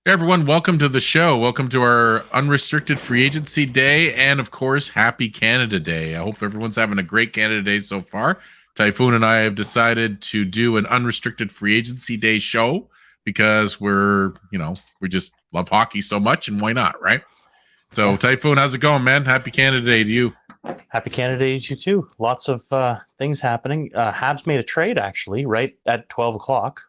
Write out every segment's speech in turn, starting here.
Hey everyone, welcome to the show. Welcome to our unrestricted free agency day and, of course, happy Canada Day. I hope everyone's having a great Canada Day so far. Typhoon and I have decided to do an unrestricted free agency day show because we just love hockey so much, and why not, right? So, Yeah. Typhoon, how's it going, man? Happy Canada Day to you. Happy Canada Day to you too. Lots of things happening. Habs made a trade actually right at 12 o'clock.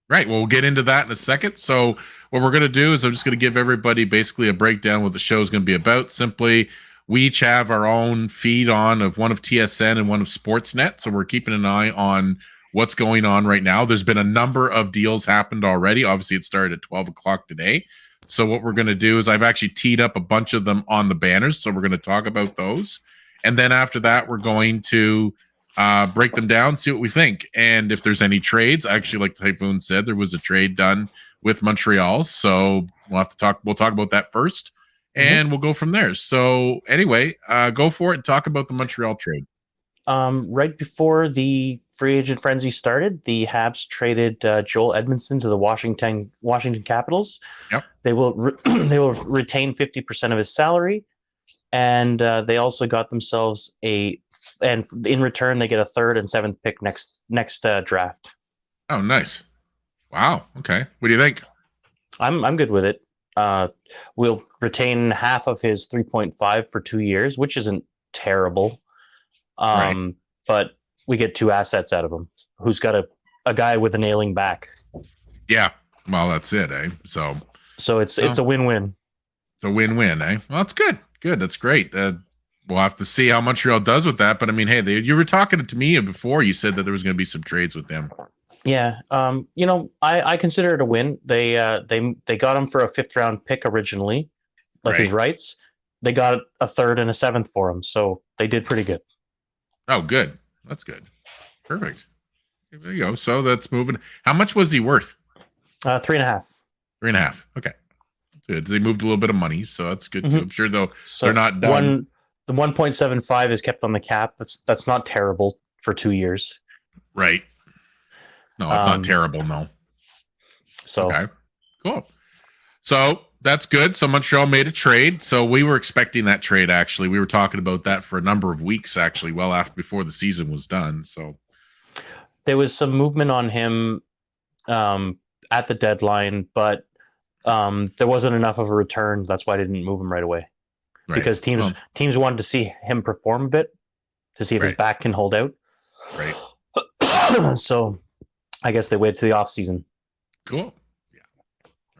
Right. Well, we'll get into that in a second. So, what we're going to do is I'm just going to give everybody basically a breakdown what the show is going to be about. Simply, we each have our own feed on of one of TSN and one of Sportsnet. So, we're keeping an eye on what's going on right now. There's been a number of deals happened already. Obviously, it started at 12 o'clock today. So, what we're going to do is I've actually teed up a bunch of them on the banners. So, we're going to talk about those. And then after that, we're going to break them down, see what we think. And if there's any trades, actually, like Typhoon said, there was a trade done with Montreal. So we'll talk about that first, and we'll go from there. So anyway, go for it and talk about the Montreal trade. Right before the free agent frenzy started, the Habs traded Joel Edmondson to the Washington Capitals. Yep. They will they will retain 50% of his salary, and they also got themselves and in return they get a third and seventh pick next draft. Oh, nice. Wow. Okay. What do you think? I'm good with it. We'll retain half of his 3.5 for 2 years, which isn't terrible. Right. But we get two assets out of him. Who's got a guy with an ailing back? Yeah. Well, that's it, eh? So it's a win-win. It's a win-win, eh? Well, it's good. Good. That's great. We'll have to see how Montreal does with that. But I mean, hey, you were talking to me before. You said that there was going to be some trades with them. Yeah. I consider it a win. They got him for a fifth round pick originally, like his rights. They got a third and a seventh for him, so they did pretty good. Oh, good. That's good. Perfect. There you go. So that's moving. How much was he worth? 3.5. 3.5. Okay. Good. They moved a little bit of money, so that's good too. I'm sure though they're not done. The 1.75 is kept on the cap. That's not terrible for 2 years. Right. No, it's not terrible. No. So okay. Cool. So that's good. So Montreal made a trade. So we were expecting that trade. Actually, we were talking about that for a number of weeks. Actually, well after before the season was done. So there was some movement on him at the deadline, but there wasn't enough of a return. That's why I didn't move him right away. Right. Because teams wanted to see him perform a bit to see if his back can hold out. Right. So I guess they waited to the off season. Cool. Yeah.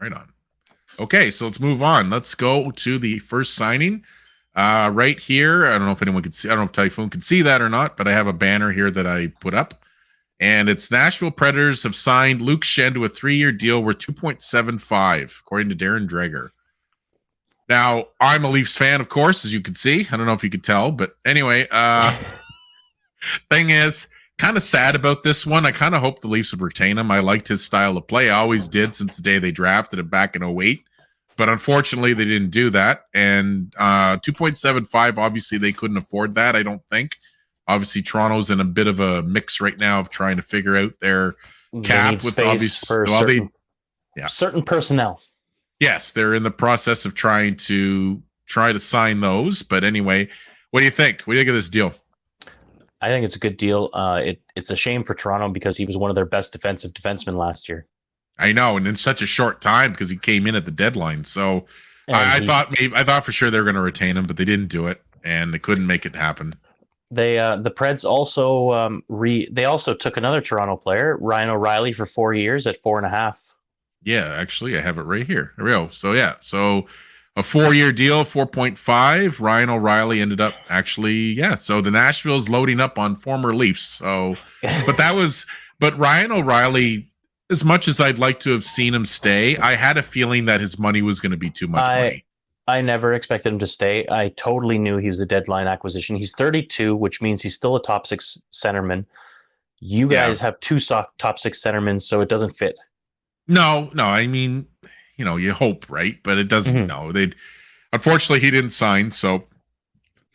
Right on. Okay, so let's move on. Let's go to the first signing. Right here. I don't know if anyone can see. I don't know if Typhoon can see that or not, but I have a banner here that I put up. And it's Nashville Predators have signed Luke Schenn to a 3-year deal worth $2.75, according to Darren Dreger. Now, I'm a Leafs fan, of course, as you can see. I don't know if you could tell, but anyway, thing is, kind of sad about this one. I kind of hope the Leafs would retain him. I liked his style of play. I always did since the day they drafted him back in 08. But unfortunately, they didn't do that. And 2.75, obviously, they couldn't afford that, I don't think. Obviously, Toronto's in a bit of a mix right now of trying to figure out their cap with certain personnel. Yes, they're in the process of trying to sign those. But anyway, what do you think? What do you think of this deal? I think it's a good deal. It's a shame for Toronto because he was one of their best defensive defensemen last year. I know, and in such a short time because he came in at the deadline. So I thought for sure they were going to retain him, but they didn't do it, and they couldn't make it happen. The Preds also they also took another Toronto player, Ryan O'Reilly, for 4 years at 4.5. Yeah, actually, I have it right here. Here we go. So yeah, so a 4-year deal, 4.5. Ryan O'Reilly ended up actually, so the Nashville's loading up on former Leafs. So, but Ryan O'Reilly, as much as I'd like to have seen him stay, I had a feeling that his money was going to be too much money. I never expected him to stay. I totally knew he was a deadline acquisition. He's 32, which means he's still a top 6 centerman. You guys have two top 6 centermen, so it doesn't fit. No. I mean, you hope, right? But it doesn't. No, unfortunately, he didn't sign. So,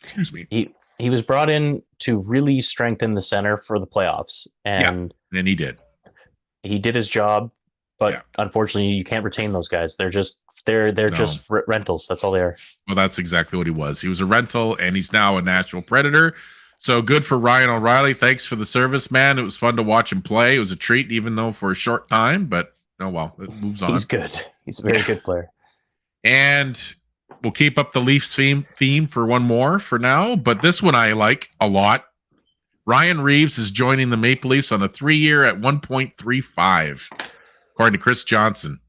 excuse me. He was brought in to really strengthen the center for the playoffs, and he did. He did his job. but unfortunately, you can't retain those guys. They're just rentals. That's all they are. Well, that's exactly what he was. He was a rental, and he's now a Nashville Predator. So good for Ryan O'Reilly. Thanks for the service, man. It was fun to watch him play. It was a treat, even though for a short time. But oh well, it moves on. He's good. He's a very good player. And we'll keep up the Leafs theme for one more for now. But this one I like a lot. Ryan Reeves is joining the Maple Leafs on a 3-year at 1.35, according to Chris Johnson.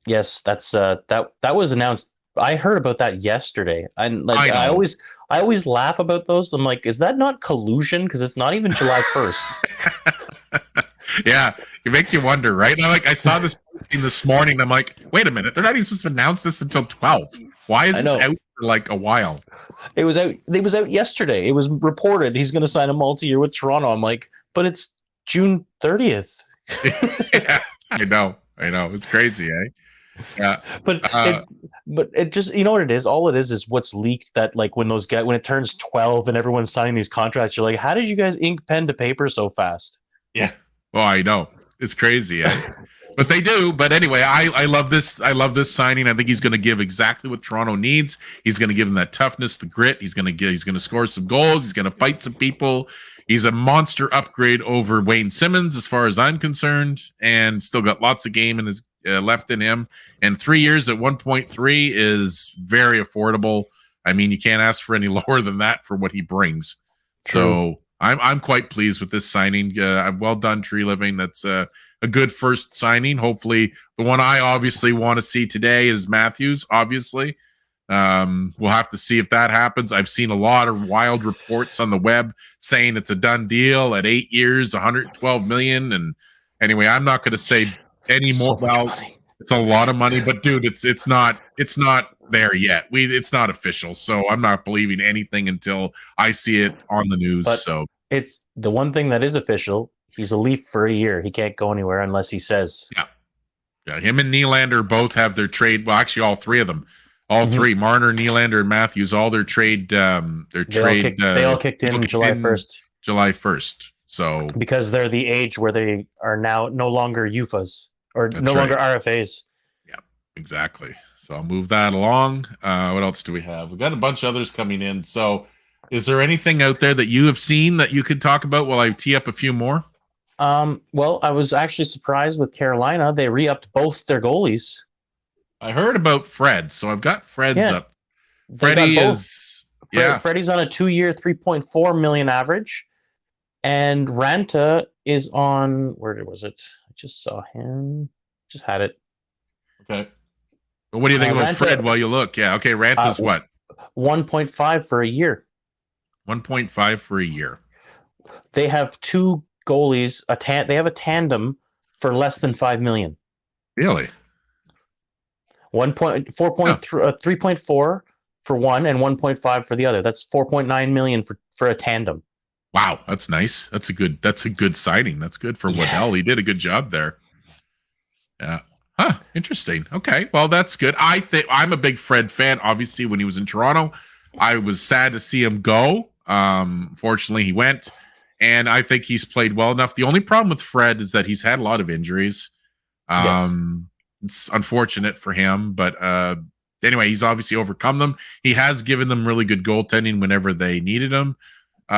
Yes, that's that was announced. I heard about that yesterday. And like I always laugh about those. I'm like, is that not collusion? Because it's not even July 1st. Yeah, it makes you wonder, right? Now, like I saw this this morning. I'm like, wait a minute, they're not even supposed to announce this until 12. Why is this out for like a while? It was out yesterday. It was reported he's going to sign a multi-year with Toronto. I'm like, but it's June 30th. Yeah, I know. It's crazy, eh? Yeah, but it just, you know what it is? All it is what's leaked. That like when it turns 12 and everyone's signing these contracts, you're like, how did you guys ink pen to paper so fast? Yeah. Well, I know it's crazy, eh? But they do. But anyway, I love this. I love this signing. I think he's going to give exactly what Toronto needs. He's going to give them that toughness, the grit. He's going to score some goals. He's going to fight some people. He's a monster upgrade over Wayne Simmons, as far as I'm concerned, and still got lots of game in his left in him. And 3 years at 1.3 is very affordable. I mean, you can't ask for any lower than that for what he brings. True. So I'm quite pleased with this signing. Well done, Tree Living. That's a good first signing. Hopefully, the one I obviously want to see today is Matthews. Obviously, we'll have to see if that happens. I've seen a lot of wild reports on the web saying it's a done deal at 8 years, 112 million. And anyway, I'm not going to say any more. Well, it's a lot of money, but dude, it's not there yet. It's not official, so I'm not believing anything until I see it on the news. But so it's the one thing that is official. He's a Leaf for a year. He can't go anywhere unless he says. Yeah. Him and Nylander both have their trade. Well, actually, all three of them. All three, Marner, Nylander, and Matthews, all their trade. They all kicked in July 1st. July 1st. So because they're the age where they are now no longer UFAs or no longer RFAs. Yeah, exactly. So I'll move that along. What else do we have? We've got a bunch of others coming in. So is there anything out there that you have seen that you could talk about while I tee up a few more? Well, I was actually surprised with Carolina. They re-upped both their goalies. I heard about Fred, so I've got Fred's up. Freddie is Freddie's on a 2-year, $3.4 million average, and Ranta is on where was it? I just saw him. Just had it. Okay. Well, what do you think about Ranta, Fred while you look? Yeah. Okay. Ranta's what? 1.5 for a year. 1.5 for a year. They have two goalies. They have a tandem for less than $5 million. Really? 3.4 for one and 1.5 for the other. That's 4.9 million for a tandem. Wow, that's nice. That's a good signing. That's good for Waddell. He did a good job there. Yeah. Huh. Interesting. Okay. Well, that's good. I think I'm a big Fred fan. Obviously, when he was in Toronto, I was sad to see him go. Fortunately, he went, and I think he's played well enough. The only problem with Fred is that he's had a lot of injuries. Yes. It's unfortunate for him, but anyway, he's obviously overcome them. He has given them really good goaltending whenever they needed him.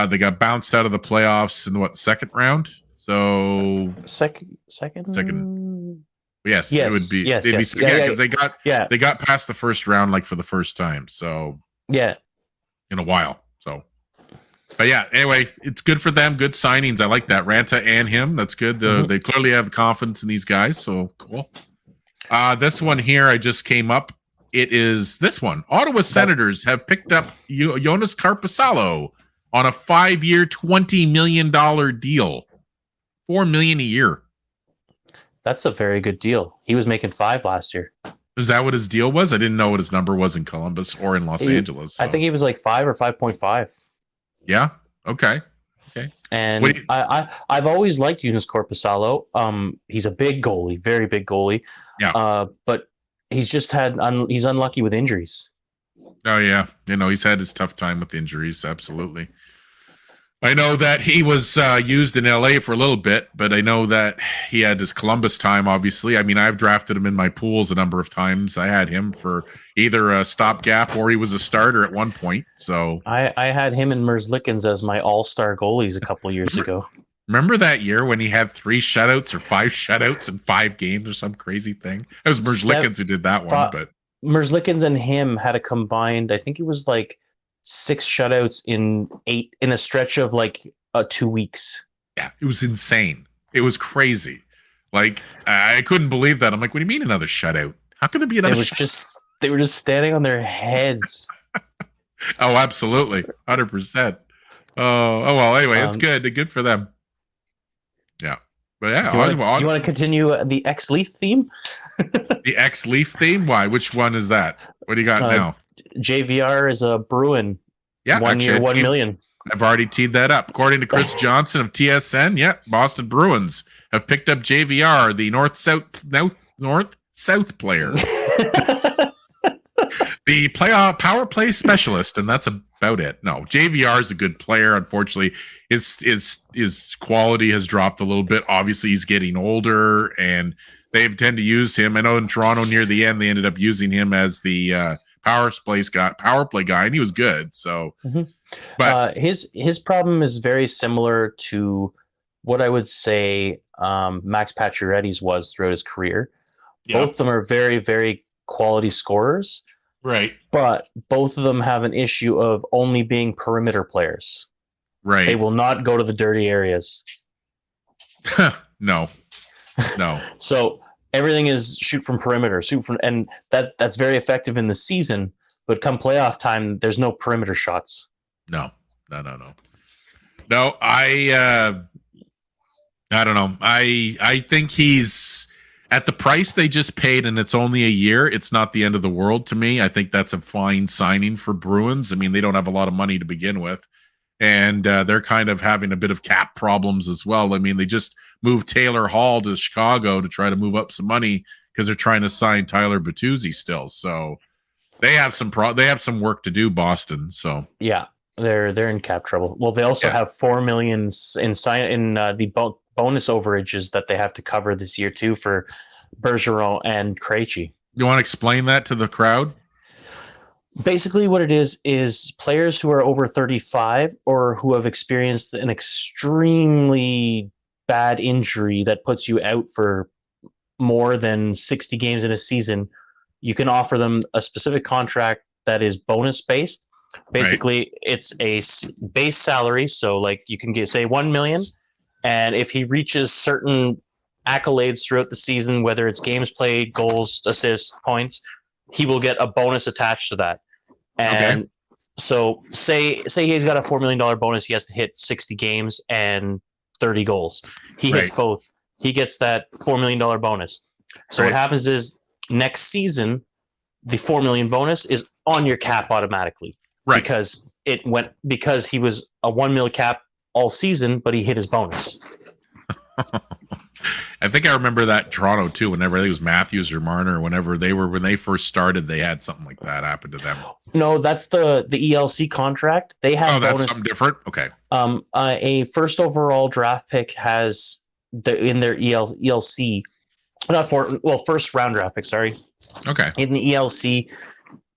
They got bounced out of the playoffs in the second round. So second. Yes, it would be. They'd be because they got past the first round like for the first time. So in a while. So, but yeah. Anyway, it's good for them. Good signings. I like that. Ranta and him. That's good. They clearly have confidence in these guys. So cool. This one here, I just came up. It is this one. Ottawa Senators have picked up Jonas Carpasalo on a 5-year, $20 million deal. $4 million a year. That's a very good deal. He was making $5 last year. Is that what his deal was? I didn't know what his number was in Columbus or in Los Angeles. So. I think he was like 5 or 5.5. Yeah. Okay. And I've always liked Jonas Corpusalo. He's a big goalie, very big goalie. Yeah. But he's just he's unlucky with injuries. Oh yeah, he's had his tough time with injuries. Absolutely. I know that he was used in LA for a little bit, but I know that he had his Columbus time, obviously. I mean, I've drafted him in my pools a number of times. I had him for either a stopgap or he was a starter at one point. So I had him and Merzlikins as my all-star goalies a couple years ago. remember that year when he had 3 shutouts or 5 shutouts in 5 games or some crazy thing? It was Merzlikins who did that one, but Merzlikins and him had a combined, I think it was like 6 shutouts in a stretch of like 2 weeks. Yeah, it was insane. It was crazy. Like I couldn't believe that. I'm like, what do you mean another shutout? How could there be another? They were just standing on their heads. Oh, absolutely, 100%. Oh, well. Anyway, it's good. Good for them. Yeah, but yeah. Do you want to continue the X-Leaf theme? The X-Leaf theme? Why? Which one is that? What do you got now? JVR is a Bruin. Yeah, 1 year, $1 million. I've already teed that up. According to Chris Johnson of TSN, Boston Bruins have picked up JVR, the north-south player. The power play specialist, and that's about it. No, JVR is a good player. Unfortunately, his quality has dropped a little bit. Obviously, he's getting older, and they tend to use him. I know in Toronto near the end, they ended up using him as the power play guy, and he was good. So, but his problem is very similar to what I would say Max Pacioretty's was throughout his career. Yep. Both of them are very, very quality scorers. Right. But both of them have an issue of only being perimeter players. Right. They will not go to the dirty areas. No. So everything is shoot from perimeter, and that's very effective in the season, but come playoff time, there's no perimeter shots. No, I don't know. I think he's at the price they just paid, and it's only a year. It's not the end of the world to me. I think that's a fine signing for Bruins. I mean, they don't have a lot of money to begin with, and they're kind of having a bit of cap problems as well. I mean, they just moved Taylor Hall to Chicago to try to move up some money because they're trying to sign Tyler Bertuzzi still. So they have some work to do, Boston. So yeah, they're in cap trouble. Well, they also have $4 million in the bonus overages that they have to cover this year too for Bergeron and Krejci. You want to explain that to the crowd? Basically what it is players who are over 35 or who have experienced an extremely bad injury that puts you out for more than 60 games in a season, you can offer them a specific contract that is bonus based. Basically, It's a base salary. So like you can get, say, $1 million. And if he reaches certain accolades throughout the season, whether it's games played, goals, assists, points, he will get a bonus attached to that. And so say he's got a $4 million bonus, he has to hit 60 games and 30 goals. He hits both. He gets that $4 million bonus. So what happens is next season, the $4 million bonus is on your cap automatically. Right. Because he was a $1 million cap all season, but he hit his bonus. I think I remember that in Toronto too. Whenever I think it was Matthews or Marner, when they first started, they had something like that happen to them. No, that's the ELC contract. They have that's something different. Okay. A first overall draft pick has in their ELC, first round draft pick. Sorry. Okay. In the ELC,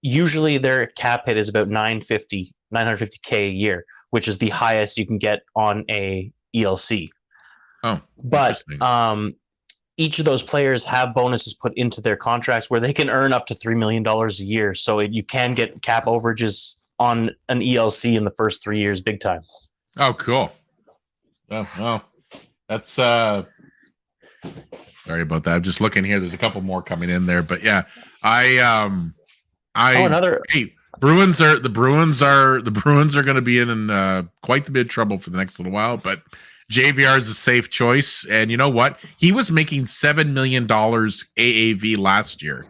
usually their cap hit is about $950K a year, which is the highest you can get on a ELC. Oh, but each of those players have bonuses put into their contracts where they can earn up to $3 million a year. So you can get cap overages on an ELC in the first 3 years, big time. Oh, cool. Oh, well, that's sorry about that. I'm just looking here. There's a couple more coming in there, but yeah, Bruins are going to be in quite the bit of trouble for the next little while, but JVR is a safe choice. And you know what? He was making $7 million AAV last year.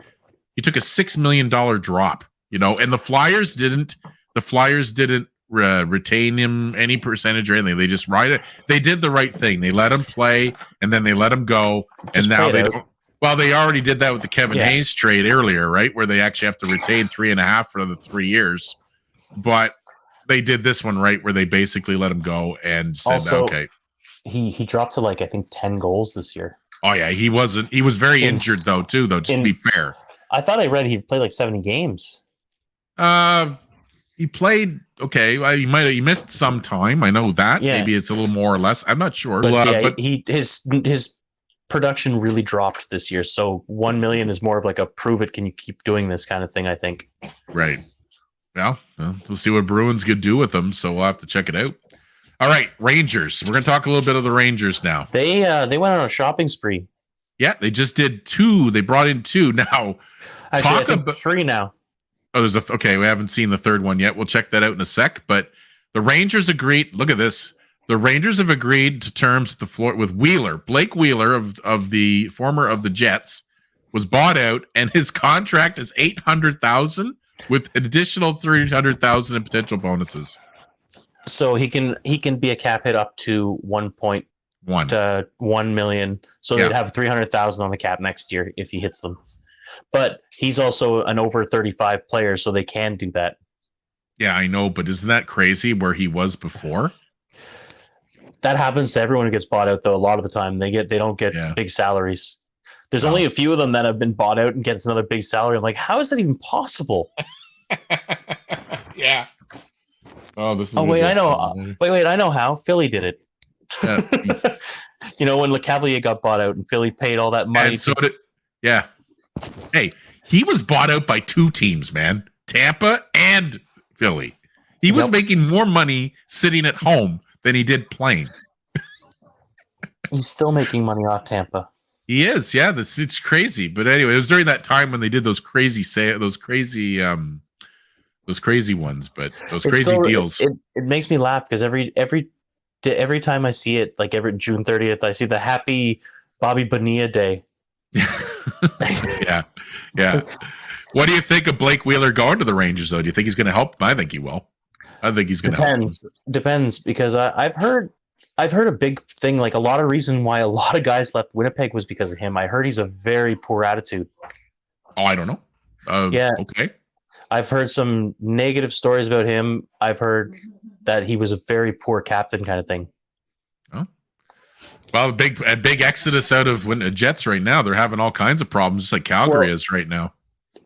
He took a $6 million drop, and the Flyers didn't retain him any percentage or anything. They just they did the right thing. They let him play and then they let him go. And now they don't. Well, they already did that with the Kevin Hayes trade earlier, right? Where they actually have to retain 3.5 for the 3 years. But they did this one right, where they basically let him go and said, Also, okay. He dropped to like I think 10 goals this year. Oh yeah, he wasn't. He was very injured though. Just to be fair, I thought I read he played like 70 games. He played okay. Well, he missed some time. I know that. Yeah. Maybe it's a little more or less. I'm not sure. But his production really dropped this year. So 1 million is more of like a prove it. Can you keep doing this kind of thing? I think. Right. Well, we'll see what Bruins could do with them. So we'll have to check it out. All right, Rangers. We're going to talk a little bit of the Rangers now. They went on a shopping spree. Yeah, they just did 2. They brought in 2. Now, actually, I think 3 now. Oh, there's okay. We haven't seen the third one yet. We'll check that out in a sec. But the Rangers agreed. Look at this. The Rangers have agreed to terms with Wheeler. Blake Wheeler of the former of the Jets was bought out, and his contract is $800,000 with an additional $300,000 in potential bonuses. So he can be a cap hit up to 1.1 to 1 million. So they'd have 300,000 on the cap next year if he hits them. But he's also an over 35 player, so they can do that. Yeah, I know, but isn't that crazy where he was before? That happens to everyone who gets bought out, though. A lot of the time, they don't get big salaries. There's only a few of them that have been bought out and gets another big salary. I'm like, how is that even possible? Yeah. Oh, this is. Oh wait, I know. Wait, I know how. Philly did it. You know, when LeCavalier got bought out and Philly paid all that money. And so did. Yeah. Hey, he was bought out by 2 teams, man. Tampa and Philly. He was making more money sitting at home than he did playing. He's still making money off Tampa. He is, yeah. It's crazy. But anyway, it was during that time when they did those crazy ones, but those crazy deals. It makes me laugh because every time I see it, like every June 30th, I see the happy Bobby Bonilla Day. Yeah. What do you think of Blake Wheeler going to the Rangers, though? Do you think he's going to help? I think he will. I think he's going to help. Depends, because I've heard a big thing. Like a lot of reason why a lot of guys left Winnipeg was because of him. I heard he's a very poor attitude. Oh, I don't know. Okay. I've heard some negative stories about him. I've heard that he was a very poor captain kind of thing. Oh. Well, a big exodus out of Jets right now. They're having all kinds of problems, just like Calgary is right now.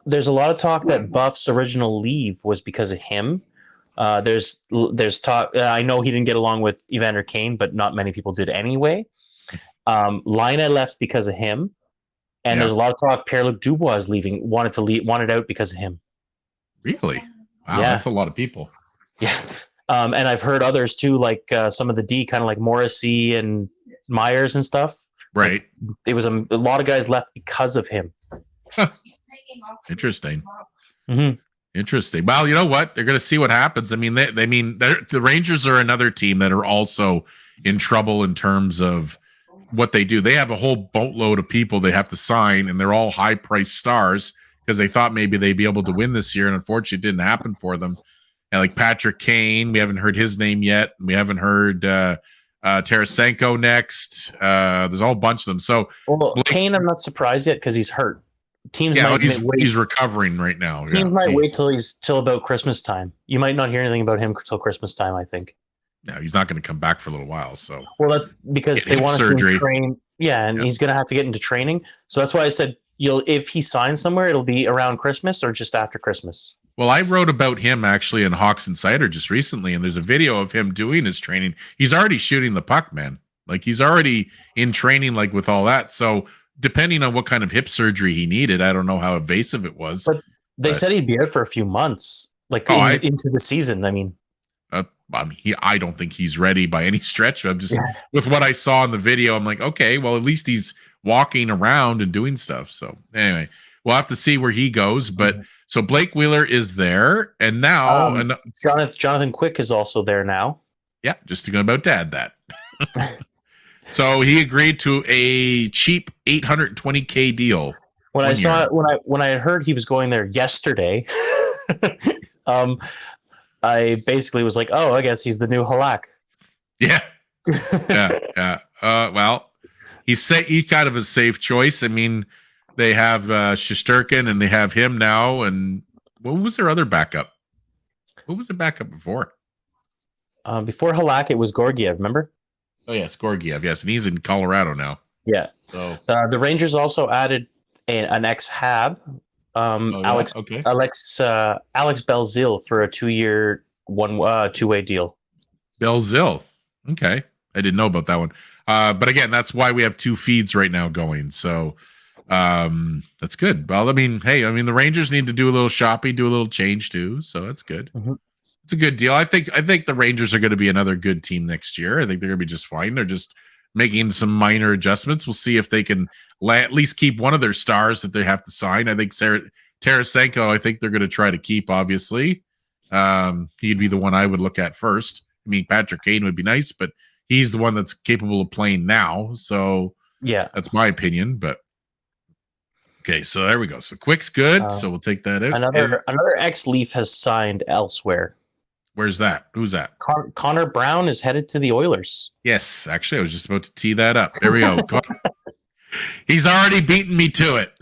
There's a lot of talk that Buff's original leave was because of him. There's talk. I know he didn't get along with Evander Kane, but not many people did anyway. Laine left because of him, and there's a lot of talk. Pierre-Luc Dubois is leaving. Wanted out because of him. Really? Wow, that's a lot of people. Yeah. And I've heard others too, like some of the D, kind of like Morrissey and Myers and stuff. Right. Like, there was a lot of guys left because of him. Interesting. Mm-hmm. Interesting. Well, you know what? They're going to see what happens. I mean, the Rangers are another team that are also in trouble in terms of what they do. They have a whole boatload of people they have to sign, and they're all high-priced stars because they thought maybe they'd be able to win this year, and unfortunately it didn't happen for them. And like Patrick Kane, we haven't heard his name yet. We haven't heard Tarasenko next. There's a whole bunch of them. So Kane, I'm not surprised yet because he's hurt. Teams he's recovering right now. Teams might wait till about Christmas time. You might not hear anything about him till Christmas time, I think. No, he's not going to come back for a little while. So because they want to see him train. Yeah, and he's going to have to get into training. So that's why I said if he signs somewhere, it'll be around Christmas or just after Christmas. Well, I wrote about him actually in Hawks Insider just recently, and there's a video of him doing his training. He's already shooting the puck, man. Like he's already in training, like with all that. So depending on what kind of hip surgery he needed, I don't know how invasive it was. But they said he'd be out for a few months, like into the season. I mean, I don't think he's ready by any stretch. I'm just with what I saw in the video. I'm like, okay, well, at least he's walking around and doing stuff. So anyway, we'll have to see where he goes. But so Blake Wheeler is there, and now Jonathan Quick is also there now. Yeah, just about to add that. So he agreed to a cheap $820K deal. When I heard he was going there yesterday, I basically was like, "Oh, I guess he's the new Halak." Yeah. Well, he's kind of a safe choice. I mean, they have Shesterkin and they have him now. And what was their other backup? What was the backup before? Before Halak, it was Gorgiev. Remember? Oh yes, Gorgiev. Yes, and he's in Colorado now. Yeah. So The Rangers also added an ex-Hab, Alex okay. Alex Belzil for a 2-year two-way deal. Belzil. Okay. I didn't know about that one. But again, that's why we have 2 feeds right now going. So that's good. Well, I mean, hey, the Rangers need to do a little shopping, do a little change too. So that's good. Mm-hmm. It's a good deal. I think the Rangers are going to be another good team next year. I think they're going to be just fine. They're just making some minor adjustments. We'll see if they can at least keep one of their stars that they have to sign. I think Tarasenko, I think they're going to try to keep, obviously. He'd be the one I would look at first. I mean, Patrick Kane would be nice, but he's the one that's capable of playing now. So yeah, that's my opinion. But okay, so there we go. So Quick's good. So we'll take that out. Another ex-Leaf has signed elsewhere. Where's that? Who's that? Connor Brown is headed to the Oilers. Yes, actually, I was just about to tee that up. There we go. He's already beaten me to it.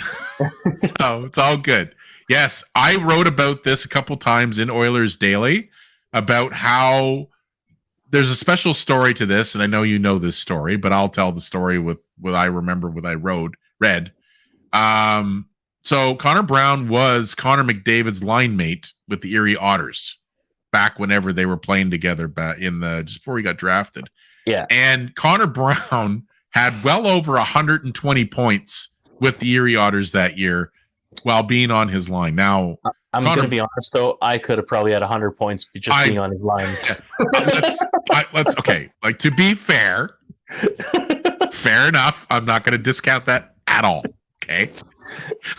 So it's all good. Yes, I wrote about this a couple times in Oilers Daily about how there's a special story to this, and I know you know this story, but I'll tell the story with what I remember, what I read. So Connor Brown was Connor McDavid's line mate with the Erie Otters back whenever they were playing together back in just before he got drafted. Yeah. And Connor Brown had well over 120 points with the Erie Otters that year while being on his line. Now, I'm going to be honest, though. I could have probably had 100 points just being on his line. let's okay. Like, to be fair, fair enough. I'm not going to discount that at all. Okay.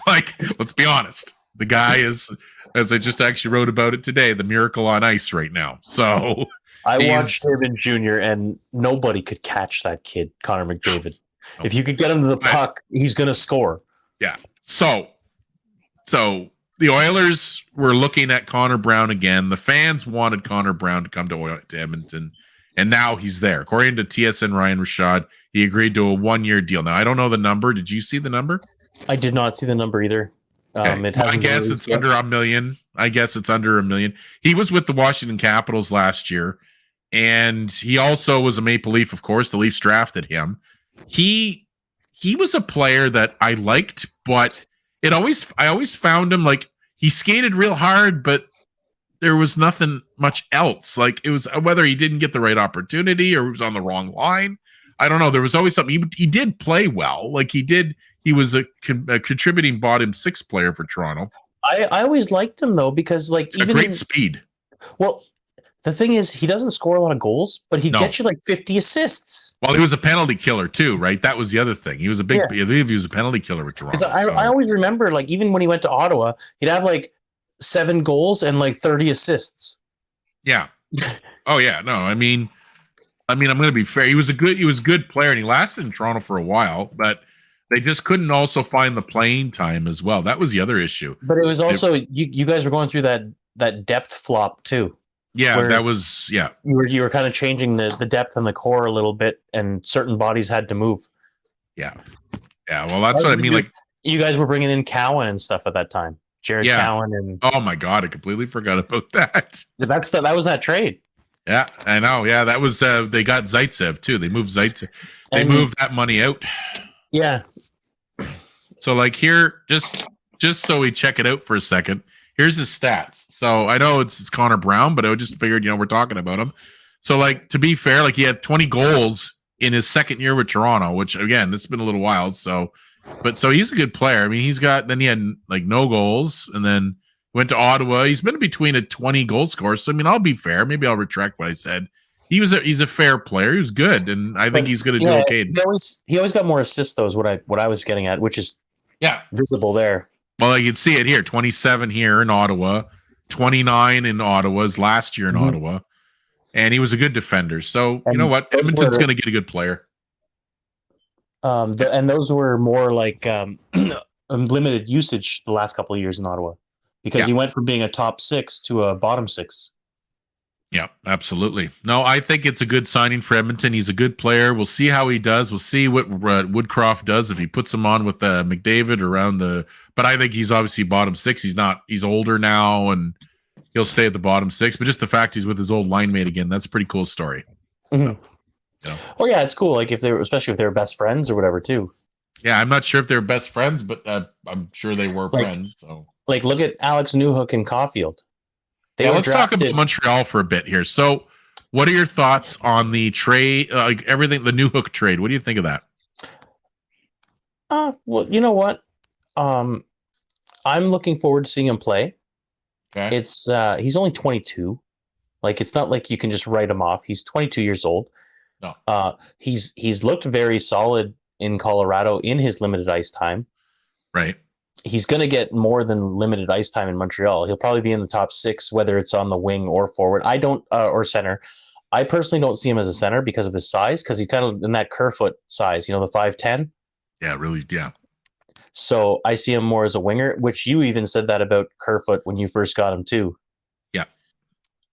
Like, let's be honest. The guy is, as I just actually wrote about it today, the miracle on ice right now. So I watched him in junior, and nobody could catch that kid, Connor McDavid. If you could get him to the puck, he's going to score. Yeah. So the Oilers were looking at Connor Brown again. The fans wanted Connor Brown to come to Edmonton, and now he's there. According to TSN Ryan Rashad, he agreed to a 1-year deal. Now, I don't know the number. Did you see the number? I did not see the number either. Okay. I guess it's under $1 million. Under $1 million. He was with the Washington Capitals last year, and he also was a Maple Leaf, of course. The Leafs drafted him. He was a player that I liked, but I always found him like he skated real hard, but there was nothing much else. Like, it was whether he didn't get the right opportunity or he was on the wrong line. I don't know. There was always something. He did play well. Like, he was a contributing bottom 6 player for Toronto. I always liked him, though, because like even great speed. Well, the thing is, he doesn't score a lot of goals, but he gets you like 50 assists. Well, he was a penalty killer too, right? That was the other thing. He was a big. Yeah. He was a penalty killer with Toronto. I always remember, like, even when he went to Ottawa, he'd have like 7 goals and like 30 assists. Yeah. Oh yeah. No, I mean, I'm going to be fair. He was a good player, and he lasted in Toronto for a while, but they just couldn't also find the playing time as well. That was the other issue. But it was also you guys were going through that depth flop too. Yeah, that was You were kind of changing the depth and the core a little bit, and certain bodies had to move. Yeah. Well, that's what I mean. Like, you guys were bringing in Cowan and stuff at that time. Jared Cowan and oh my god, I completely forgot about that. That was that trade. Yeah, I know. Yeah, that was they got Zaitsev too. They moved Zaitsev. They moved that money out. Yeah. So like here, just so we check it out for a second. Here's his stats. So I know it's Connor Brown, but I just figured, we're talking about him. So like, to be fair, like, he had 20 goals in his second year with Toronto, which again, it's been a little while. So he's a good player. I mean, then he had like no goals, and then went to Ottawa. He's been between a 20 goal scorer. So I mean, I'll be fair. Maybe I'll retract what I said. He's a fair player. He was good, and I think he's going to do okay. He always got more assists, though, is what I was getting at, which is visible there. Well, you can see it here. 27 here in Ottawa, 29 in Ottawa's last year in Ottawa, and he was a good defender. So you know what, Edmonton's going to get a good player. And those were more like limited usage the last couple of years in Ottawa, because he went from being a top 6 to a bottom 6. Yeah, absolutely. No, I think it's a good signing for Edmonton. He's a good player. We'll see how he does. We'll see what Woodcroft does if he puts him on with McDavid around the. But I think he's obviously bottom 6. He's not. He's older now, and he'll stay at the bottom six. But just the fact he's with his old line mate again, that's a pretty cool story. Mm-hmm. So, Oh yeah, it's cool. Like especially if they're best friends or whatever too. Yeah, I'm not sure if they're best friends, but I'm sure they were friends. So, look at Alex Newhook and Caulfield. Let's talk about Montreal for a bit here. So, what are your thoughts on the trade? Everything, the Newhook trade. What do you think of that? Well, you know what? I'm looking forward to seeing him play. Okay. It's he's only 22. Like it's not like you can just write him off. He's 22 years old. No. He's looked very solid in Colorado in his limited ice time. Right. He's going to get more than limited ice time in Montreal. He'll probably be in the top 6, whether it's on the wing or forward. I don't or center. I personally don't see him as a center because of his size, because he's kind of in that Kerfoot size, the 5'10". Yeah, really. Yeah. So I see him more as a winger, which you even said that about Kerfoot when you first got him too. Yeah.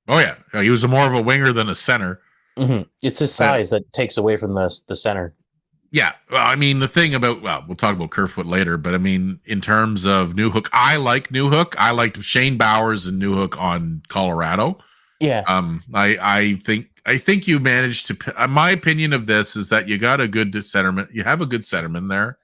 Oh yeah, he was more of a winger than a center. Mm-hmm. It's his size that takes away from the center. Yeah, well, I mean, the thing about, we'll talk about Kerfoot later, but I mean, in terms of Newhook, I like Newhook. I liked Shane Bowers and Newhook on Colorado. Yeah. I think you managed to. My opinion of this is that you got a good centerman. You have a good centerman there.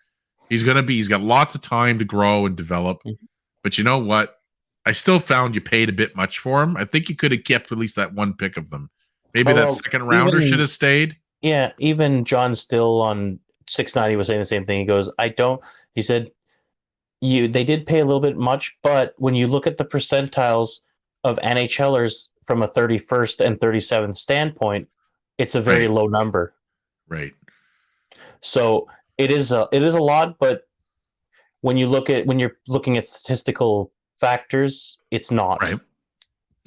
He's got lots of time to grow and develop. Mm-hmm. But you know what? I still found you paid a bit much for him. I think you could have kept at least that one pick of them. Maybe that second rounder should have stayed. Yeah, even John Still on 690 was saying the same thing. He goes, he said, they did pay a little bit much, but when you look at the percentiles of NHLers from a 31st and 37th standpoint, it's a very low number. Right. So it is a lot, but when you're looking at statistical factors, it's not. Right.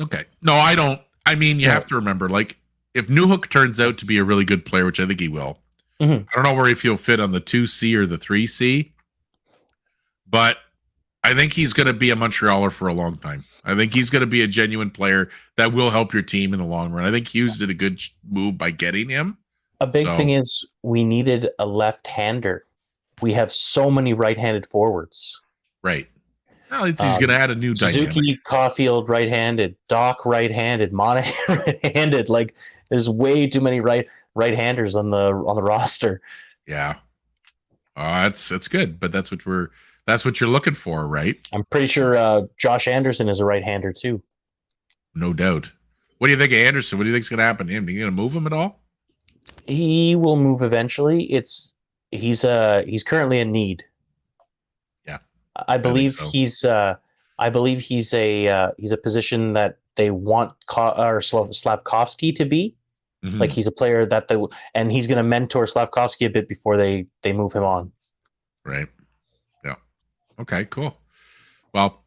Okay. No, I don't. I mean, you have to remember, like, if Newhook turns out to be a really good player, which I think he will, I don't know where if he'll fit on the 2C or the 3C, but I think he's going to be a Montrealer for a long time. I think he's going to be a genuine player that will help your team in the long run. I think Hughes did a good move by getting him. A big thing is we needed a left-hander. We have so many right-handed forwards. Right. Well, he's going to add a new dynamic. Suzuki, Caulfield, right-handed. Doc, right-handed. Monahan, right-handed. Like, there's way too many right-handers on the roster. Yeah. That's good, but that's what you're looking for, right? I'm pretty sure Josh Anderson is a right-hander too. No doubt. What do you think of Anderson? What do you think's going to happen to him? Are you going to move him at all? He will move eventually. He's currently in need. Yeah. I believe he's a position that they want Slavkovsky to be. Mm-hmm. Like he's a player that and he's going to mentor Slavkovsky a bit before they move him on. Right. Yeah. Okay, cool. Well,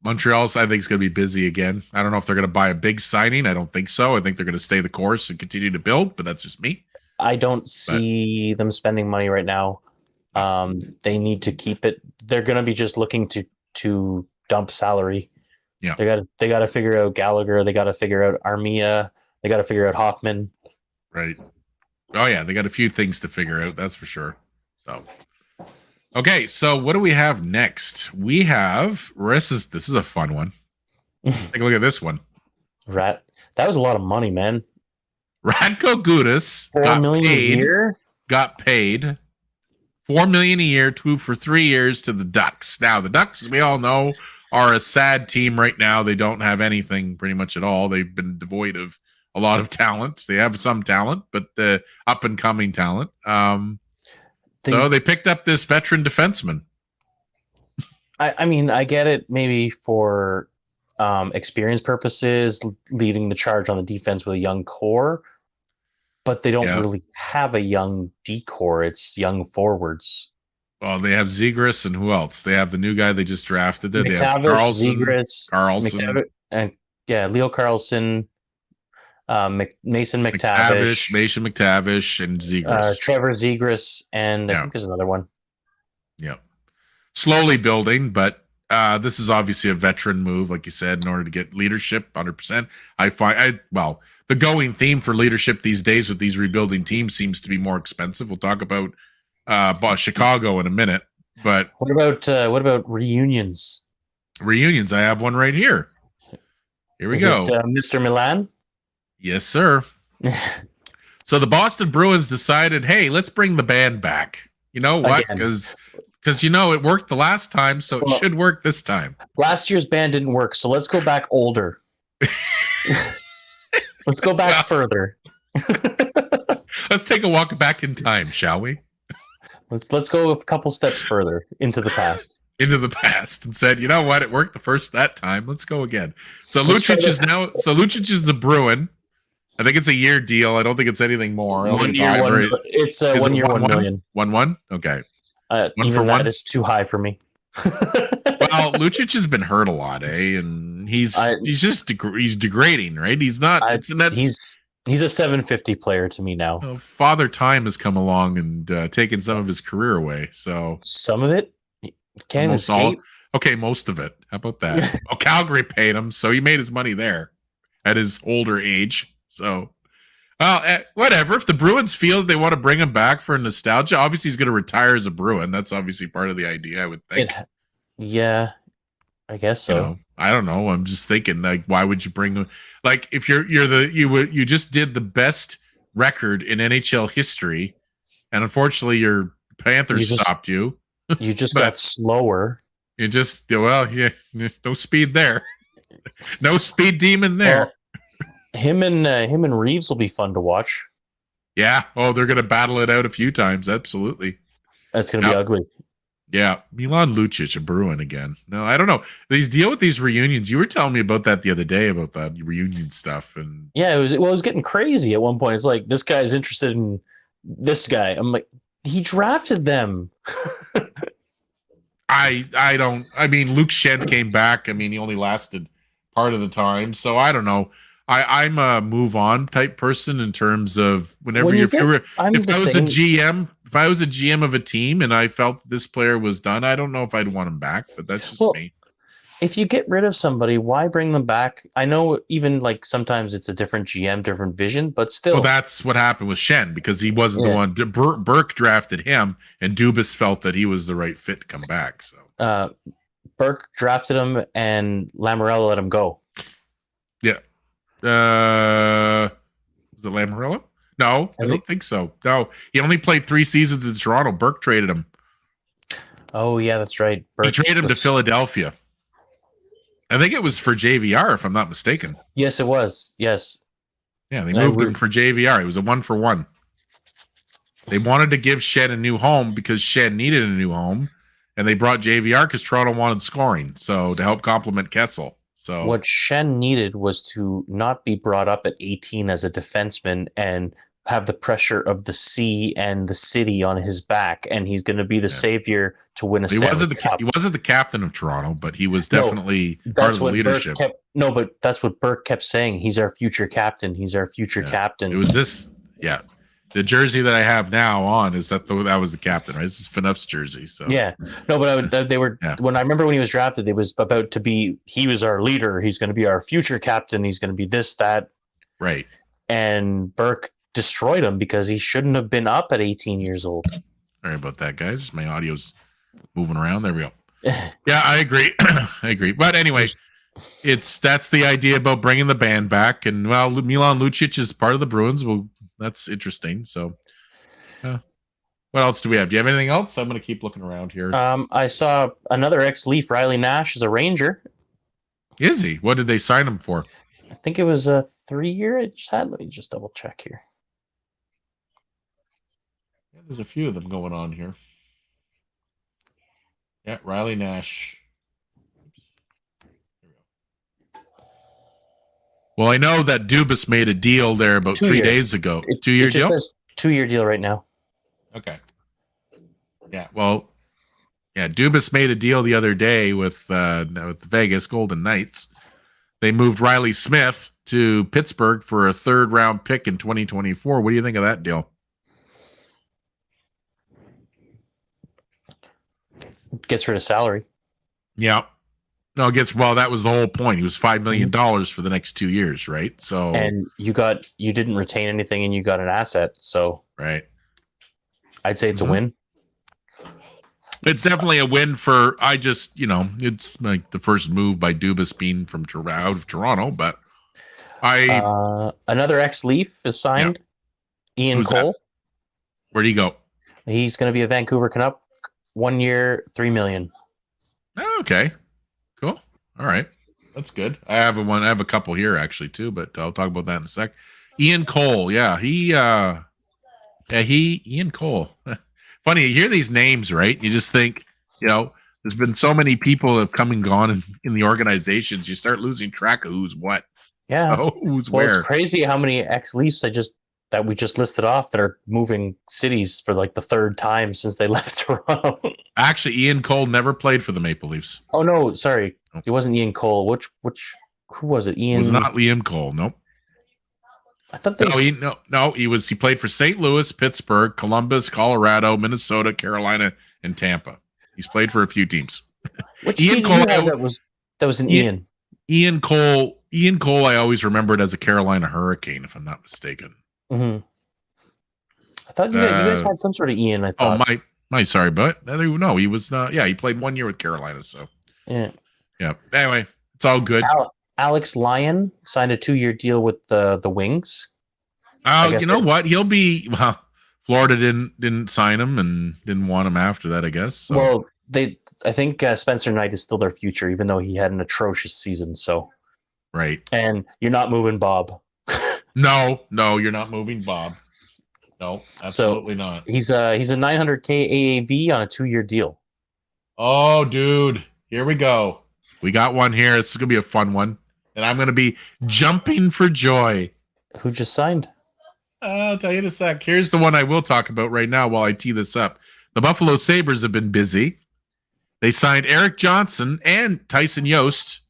Montreal's, I think, is going to be busy again. I don't know if they're going to buy a big signing. I don't think so. I think they're going to stay the course and continue to build, but that's just me. I don't see them spending money right now. They need to keep it. They're going to be just looking to dump salary. Yeah. They got to figure out Gallagher. They got to figure out Armia. They got to figure out Hoffman. Right. Oh yeah, they got a few things to figure out. That's for sure. So. Okay, so what do we have next? We have this is a fun one. Take a look at this one. That was a lot of money, man. Radko Gudas $4 million a year. Got paid $4 million a year for 3 years to the Ducks. Now the Ducks, as we all know, are a sad team right now. They don't have anything pretty much at all. They've been devoid of a lot of talent. They have some talent, but the up and coming talent. So they picked up this veteran defenseman. I mean, I get it maybe for experience purposes, leading the charge on the defense with a young core, but they don't really have a young D-core. It's young forwards. Well, they have Zegras and who else? They have the new guy they just drafted there. McTavish, they have Carlson, Leo Carlson, Mason McTavish, and Zegras. Trevor Zegras, and I think there's another one. Yeah. Slowly building, but this is obviously a veteran move, like you said, in order to get leadership 100%. The going theme for leadership these days with these rebuilding teams seems to be more expensive. We'll talk about Chicago in a minute, but what about reunions? Reunions, I have one right here. Here we Is go. it Mr. Milan? Yes, sir. So the Boston Bruins decided, hey, let's bring the band back. You know what? Because it worked the last time, so it should work this time. Last year's band didn't work, so let's go back older. Let's go back further. Let's take a walk back in time, shall we? Let's go a couple steps further into the past. Into the past, and said, you know what? It worked that time. Let's go again. So Lucic is a Bruin. I think it's a year deal. I don't think it's anything more. It's 1 year, 1 million. 1-1? Okay. Even that is too high for me. Well, Lucic has been hurt a lot, and he's degrading, right? He's not. He's a 750 player to me now. Father Time has come along and taken some of his career away. So some of it can't escape. Okay, most of it. How about that? Calgary paid him, so he made his money there at his older age. So, whatever. If the Bruins feel that they want to bring him back for nostalgia, obviously he's going to retire as a Bruin. That's obviously part of the idea, I would think. Yeah, I guess so. I don't know. I'm just thinking, like, why would you bring? Like, if you just did the best record in NHL history, and unfortunately your Panthers stopped you. You just got slower. You just no speed there. No speed demon there. Well, him and Reeves will be fun to watch. Yeah. Oh, they're gonna battle it out a few times. Absolutely. That's gonna be ugly. Yeah. Milan Lucic, a Bruin again. No, I don't know. These deal with these reunions. You were telling me about that the other day about that reunion stuff, and yeah, it was getting crazy at one point. It's like this guy's interested in this guy. I'm like, he drafted them. I don't. I mean, Luke Schenn came back. I mean, he only lasted part of the time, so I don't know. I'm a move on type person in terms of if I was a GM of a team and I felt this player was done, I don't know if I'd want him back, but that's just me. If you get rid of somebody, why bring them back? I know even like sometimes it's a different GM, different vision, but still. Well, that's what happened with Schenn because he wasn't the one. Burke drafted him, and Dubas felt that he was the right fit to come back. So Burke drafted him, and Lamoriello let him go. Yeah. Was it Lamoriello? No, I don't think so. No, he only played 3 seasons in Toronto. Burke traded him. Oh yeah, that's right. He traded him to Philadelphia. I think it was for JVR, if I'm not mistaken. Yes, it was. Yes. Yeah, they moved him for JVR. It was a 1-for-1. They wanted to give Schenn a new home because Schenn needed a new home, and they brought JVR because Toronto wanted scoring, so to help complement Kessel. So what Schenn needed was to not be brought up at 18 as a defenseman and have the pressure of the sea and the city on his back, and he's going to be the savior to win a Stanley Cup. He wasn't the captain of Toronto, but he was definitely part of the leadership. But that's what Burke kept saying. He's our future captain. He's our future captain. It was this, the jersey that I have now on is that was the captain, right? This is Phaneuf's jersey. So when I remember when he was drafted, it was about to be, he was our leader. He's going to be our future captain. He's going to be this, that. Right. And Burke destroyed him because he shouldn't have been up at 18 years old. Sorry about that, guys. My audio's moving around. There we go. Yeah, I agree. I agree. But anyway, that's the idea about bringing the band back. And well, Milan Lucic is part of the Bruins. Well, that's interesting. So, what else do we have? Do you have anything else? I'm going to keep looking around here. I saw another ex-Leaf, Riley Nash, as a Ranger. Is he? What did they sign him for? I think it was a 3-year. Let me just double check here. Yeah, there's a few of them going on here. Yeah, Riley Nash. Well, I know that Dubas made a deal there about 3 days ago. 2-year deal? It says 2-year deal right now. Okay. Yeah, well, Dubas made a deal the other day with the Vegas Golden Knights. They moved Riley Smith to Pittsburgh for a 3rd-round pick in 2024. What do you think of that deal? Gets rid of salary. Yeah. No, that was the whole point. He was $5 million for the next 2 years, right? So, and you didn't retain anything, and you got an asset. So, right. I'd say it's a win. It's definitely a win for. It's like the first move by Dubas being from out of Toronto, but Another ex-Leaf is yeah. signed. Ian Who's Cole. that? Where'd he go? He's going to be a Vancouver Canuck. 1 year, $3 million. Oh, okay, cool. All right, that's good. I have a couple here actually too, but I'll talk about that in a sec. Ian Cole, yeah, Ian Cole. Funny, you hear these names, right? You just think, there's been so many people that have come and gone in the organizations. You start losing track of who's what. Yeah. So who's well, where? It's crazy how many ex-Leafs that we just listed off that are moving cities for like the third time since they left Toronto. Actually, Ian Cole never played for the Maple Leafs. Oh no, sorry, Nope. It wasn't Ian Cole. Who was it? Ian It was not Liam Cole. Nope. I thought they. He played for St. Louis, Pittsburgh, Columbus, Colorado, Minnesota, Carolina, and Tampa. He's played for a few teams. Which Ian team Cole, did you have that was an Ian? Ian Cole, I always remembered as a Carolina Hurricane, if I'm not mistaken. Mm-hmm. I thought you guys had some sort of Ian. I thought. Oh my, sorry, but no, he was not. Yeah, he played 1 year with Carolina. So yeah. Anyway, it's all good. Alex Lyon signed a 2-year deal with the Wings. Oh, you know what? He'll be. Well, Florida didn't sign him and didn't want him after that, I guess. So. Well, I think Spencer Knight is still their future, even though he had an atrocious season. So. Right. And you're not moving Bob. No, you're not moving Bob. No, absolutely not. He's a $900K AAV on a 2-year deal. Oh, dude. Here we go. We got one here. This is going to be a fun one. And I'm going to be jumping for joy. Who just signed? I'll tell you in a sec. Here's the one I will talk about right now while I tee this up. The Buffalo Sabres have been busy. They signed Eric Johnson and Tyson Yost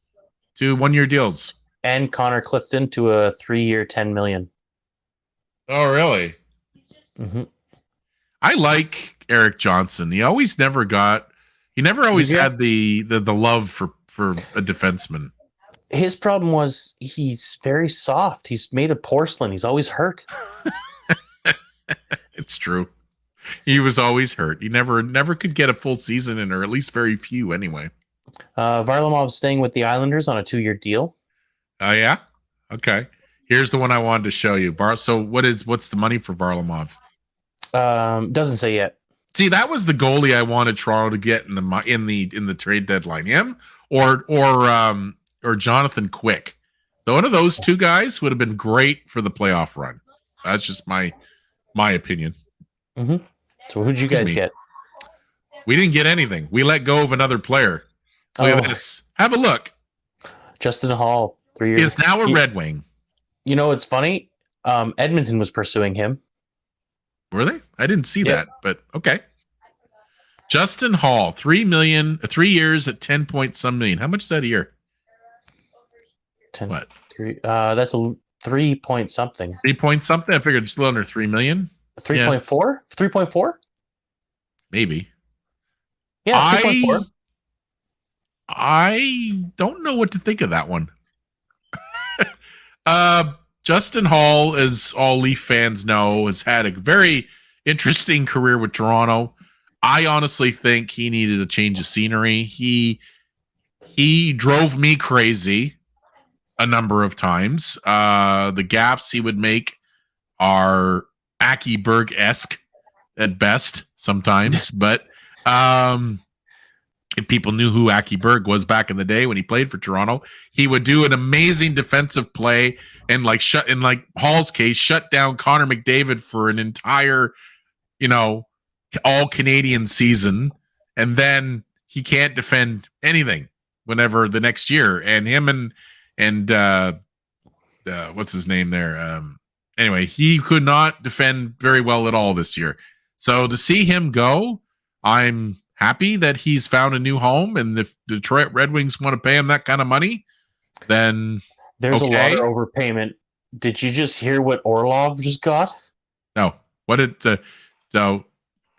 to 1-year deals. And Connor Clifton to a 3-year, $10 million. Oh, really? Mm-hmm. I like Eric Johnson. He never always had the love for a defenseman. His problem was he's very soft. He's made of porcelain. He's always hurt. It's true. He was always hurt. He never could get a full season in, or at least very few anyway. Varlamov's staying with the Islanders on a 2-year deal. Oh, yeah? Okay. Here's the one I wanted to show you. So what's the money for Varlamov? Doesn't say yet. See, that was the goalie I wanted Toronto to get in the trade deadline. Him or Jonathan Quick. So one of those two guys would have been great for the playoff run. That's just my opinion. Mm-hmm. So who'd you guys get? We didn't get anything. We let go of another player. Look at this. Have a look. Justin Hall, 3 years. Is now a Red Wing. You know, it's funny. Edmonton was pursuing him. Were they? I didn't see that, but okay. Justin Hall, 3 years at 10 point some million. How much is that a year? 10. What? 3. That's a 3 point something. 3 point something. I figured just a little under 3 million. 3.4. 3.4. Maybe. Yeah, 3.4. I don't know what to think of that one. Justin Hall, as all Leaf fans know, has had a very interesting career with Toronto. I honestly think he needed a change of scenery. He drove me crazy a number of times. The gaffes he would make are Aki Berg-esque at best sometimes, but if people knew who Aki Berg was back in the day when he played for Toronto, he would do an amazing defensive play and like Hall's case, shut down Connor McDavid for an entire, all Canadian season. And then he can't defend anything whenever the next year. And him and what's his name there? Anyway, he could not defend very well at all this year. So to see him go, I'm happy that he's found a new home, and if Detroit Red Wings want to pay him that kind of money, then there's a lot of overpayment. Did you just hear what Orlov just got? No. So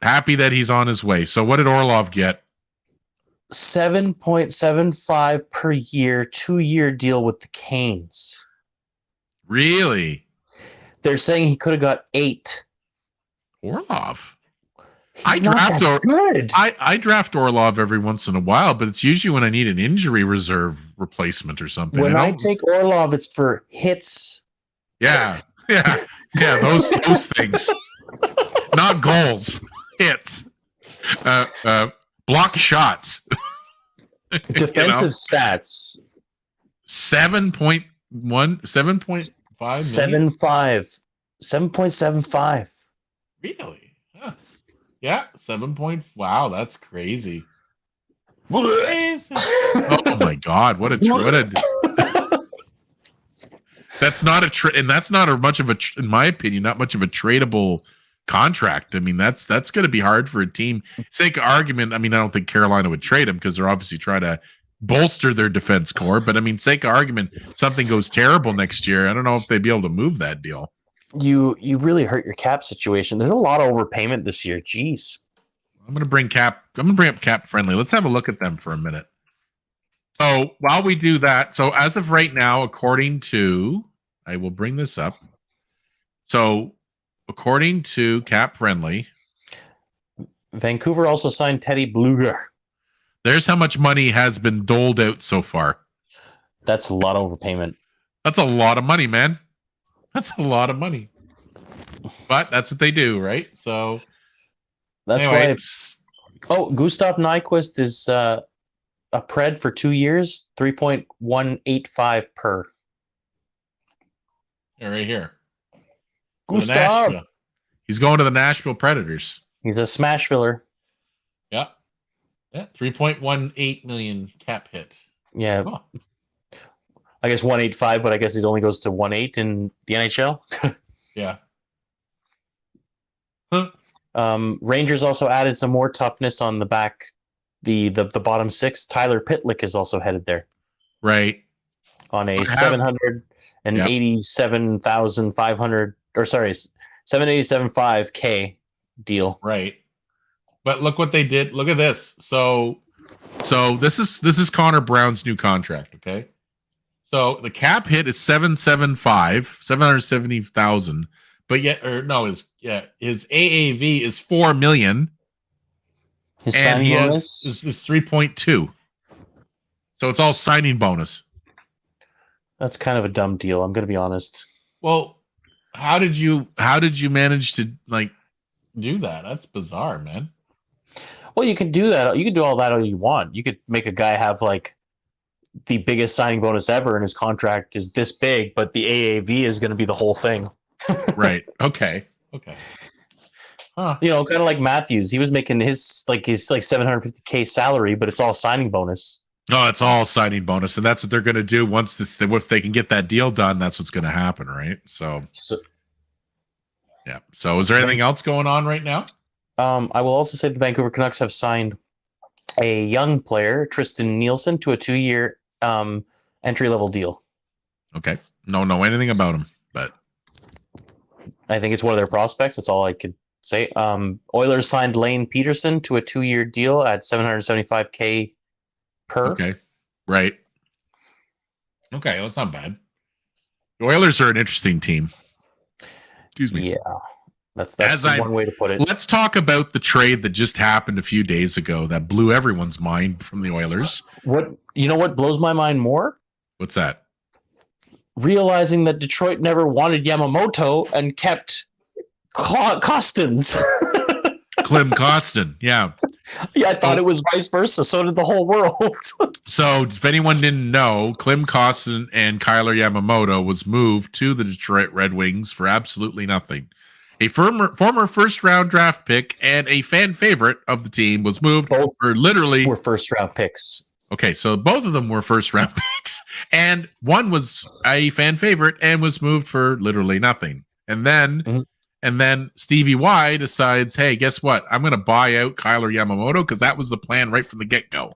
happy that he's on his way. So what did Orlov get? 7.75 per year, 2-year deal with the Canes. Really? They're saying he could have got 8. Orlov. I draft Orlov every once in a while, but it's usually when I need an injury reserve replacement or something. When I take Orlov, it's for hits. Yeah. Those things, not goals, hits, block shots, defensive stats. 7.1, 7.5, 7.75. Really? Huh. Yeah, 7 point. Wow, that's crazy. Oh my God, what a that's not and that's not much of a, in my opinion, not much of a tradable contract. I mean, that's going to be hard for a team. Sake of argument, I mean, I don't think Carolina would trade him because they're obviously trying to bolster their defense core. But I mean, sake of argument, something goes terrible next year, I don't know if they'd be able to move that deal. You really hurt your cap situation. There's a lot of overpayment this year. Jeez. I'm going to bring up Cap Friendly. Let's have a look at them for a minute. So while we do that, so as of right now, according to, I will bring this up. So according to Cap Friendly, Vancouver also signed Teddy Bluger. There's how much money has been doled out so far. That's a lot of overpayment. That's a lot of money, man. That's a lot of money. But that's what they do, right? So that's anyway, why. Gustav Nyquist is a pred for 2 years, 3.185 per. Yeah, right here. Gustav. He's going to the Nashville Predators. He's a smash filler. Yeah. 3.18 million cap hit. Yeah. Oh. I guess 185, but I guess it only goes to 1.8 in the NHL. Yeah. Rangers also added some more toughness on the back, the bottom six. Tyler Pitlick is also headed there. Right. On a 787,500, or sorry, 787.5K deal. Right. But look what they did. Look at this. So this is Connor Brown's new contract, okay? So the cap hit is 770,000, but his AAV is 4 million. His and he bonus is 3.2. So it's all signing bonus. That's kind of a dumb deal, I'm going to be honest. Well, how did you manage to do that? That's bizarre, man. Well, you can do that. You can do all that all you want. You could make a guy have the biggest signing bonus ever, and his contract is this big, but the AAV is going to be the whole thing. Right. Okay. Huh. Kind of like Matthews. He was making his 750K salary, but it's all signing bonus. Oh, it's all signing bonus, and that's what they're going to do if they can get that deal done. That's what's going to happen, right? So yeah. So, is there anything else going on right now? I will also say the Vancouver Canucks have signed a young player, Tristan Nielsen, to a 2-year entry-level deal. Okay. Don't know anything about him, but I think it's one of their prospects. That's all I could say. Oilers signed Lane Peterson to a 2-year deal at 775K per. Okay. Right. Okay, that's not bad. The Oilers are an interesting team. Excuse me. Yeah. That's one way to put it. Let's talk about the trade that just happened a few days ago that blew everyone's mind from the Oilers. What blows my mind more? What's that? Realizing that Detroit never wanted Yamamoto and kept Costins. Klim Kostin, yeah. Yeah, I thought it was vice versa. So did the whole world. So, if anyone didn't know, Klim Kostin and Kyler Yamamoto was moved to the Detroit Red Wings for absolutely nothing. A former first-round draft pick and a fan favorite of the team was moved Both were first-round picks. Okay, so both of them were first-round picks, and one was a fan favorite and was moved for literally nothing. And then Stevie Y decides, hey, guess what? I'm going to buy out Kyler Yamamoto because that was the plan right from the get-go.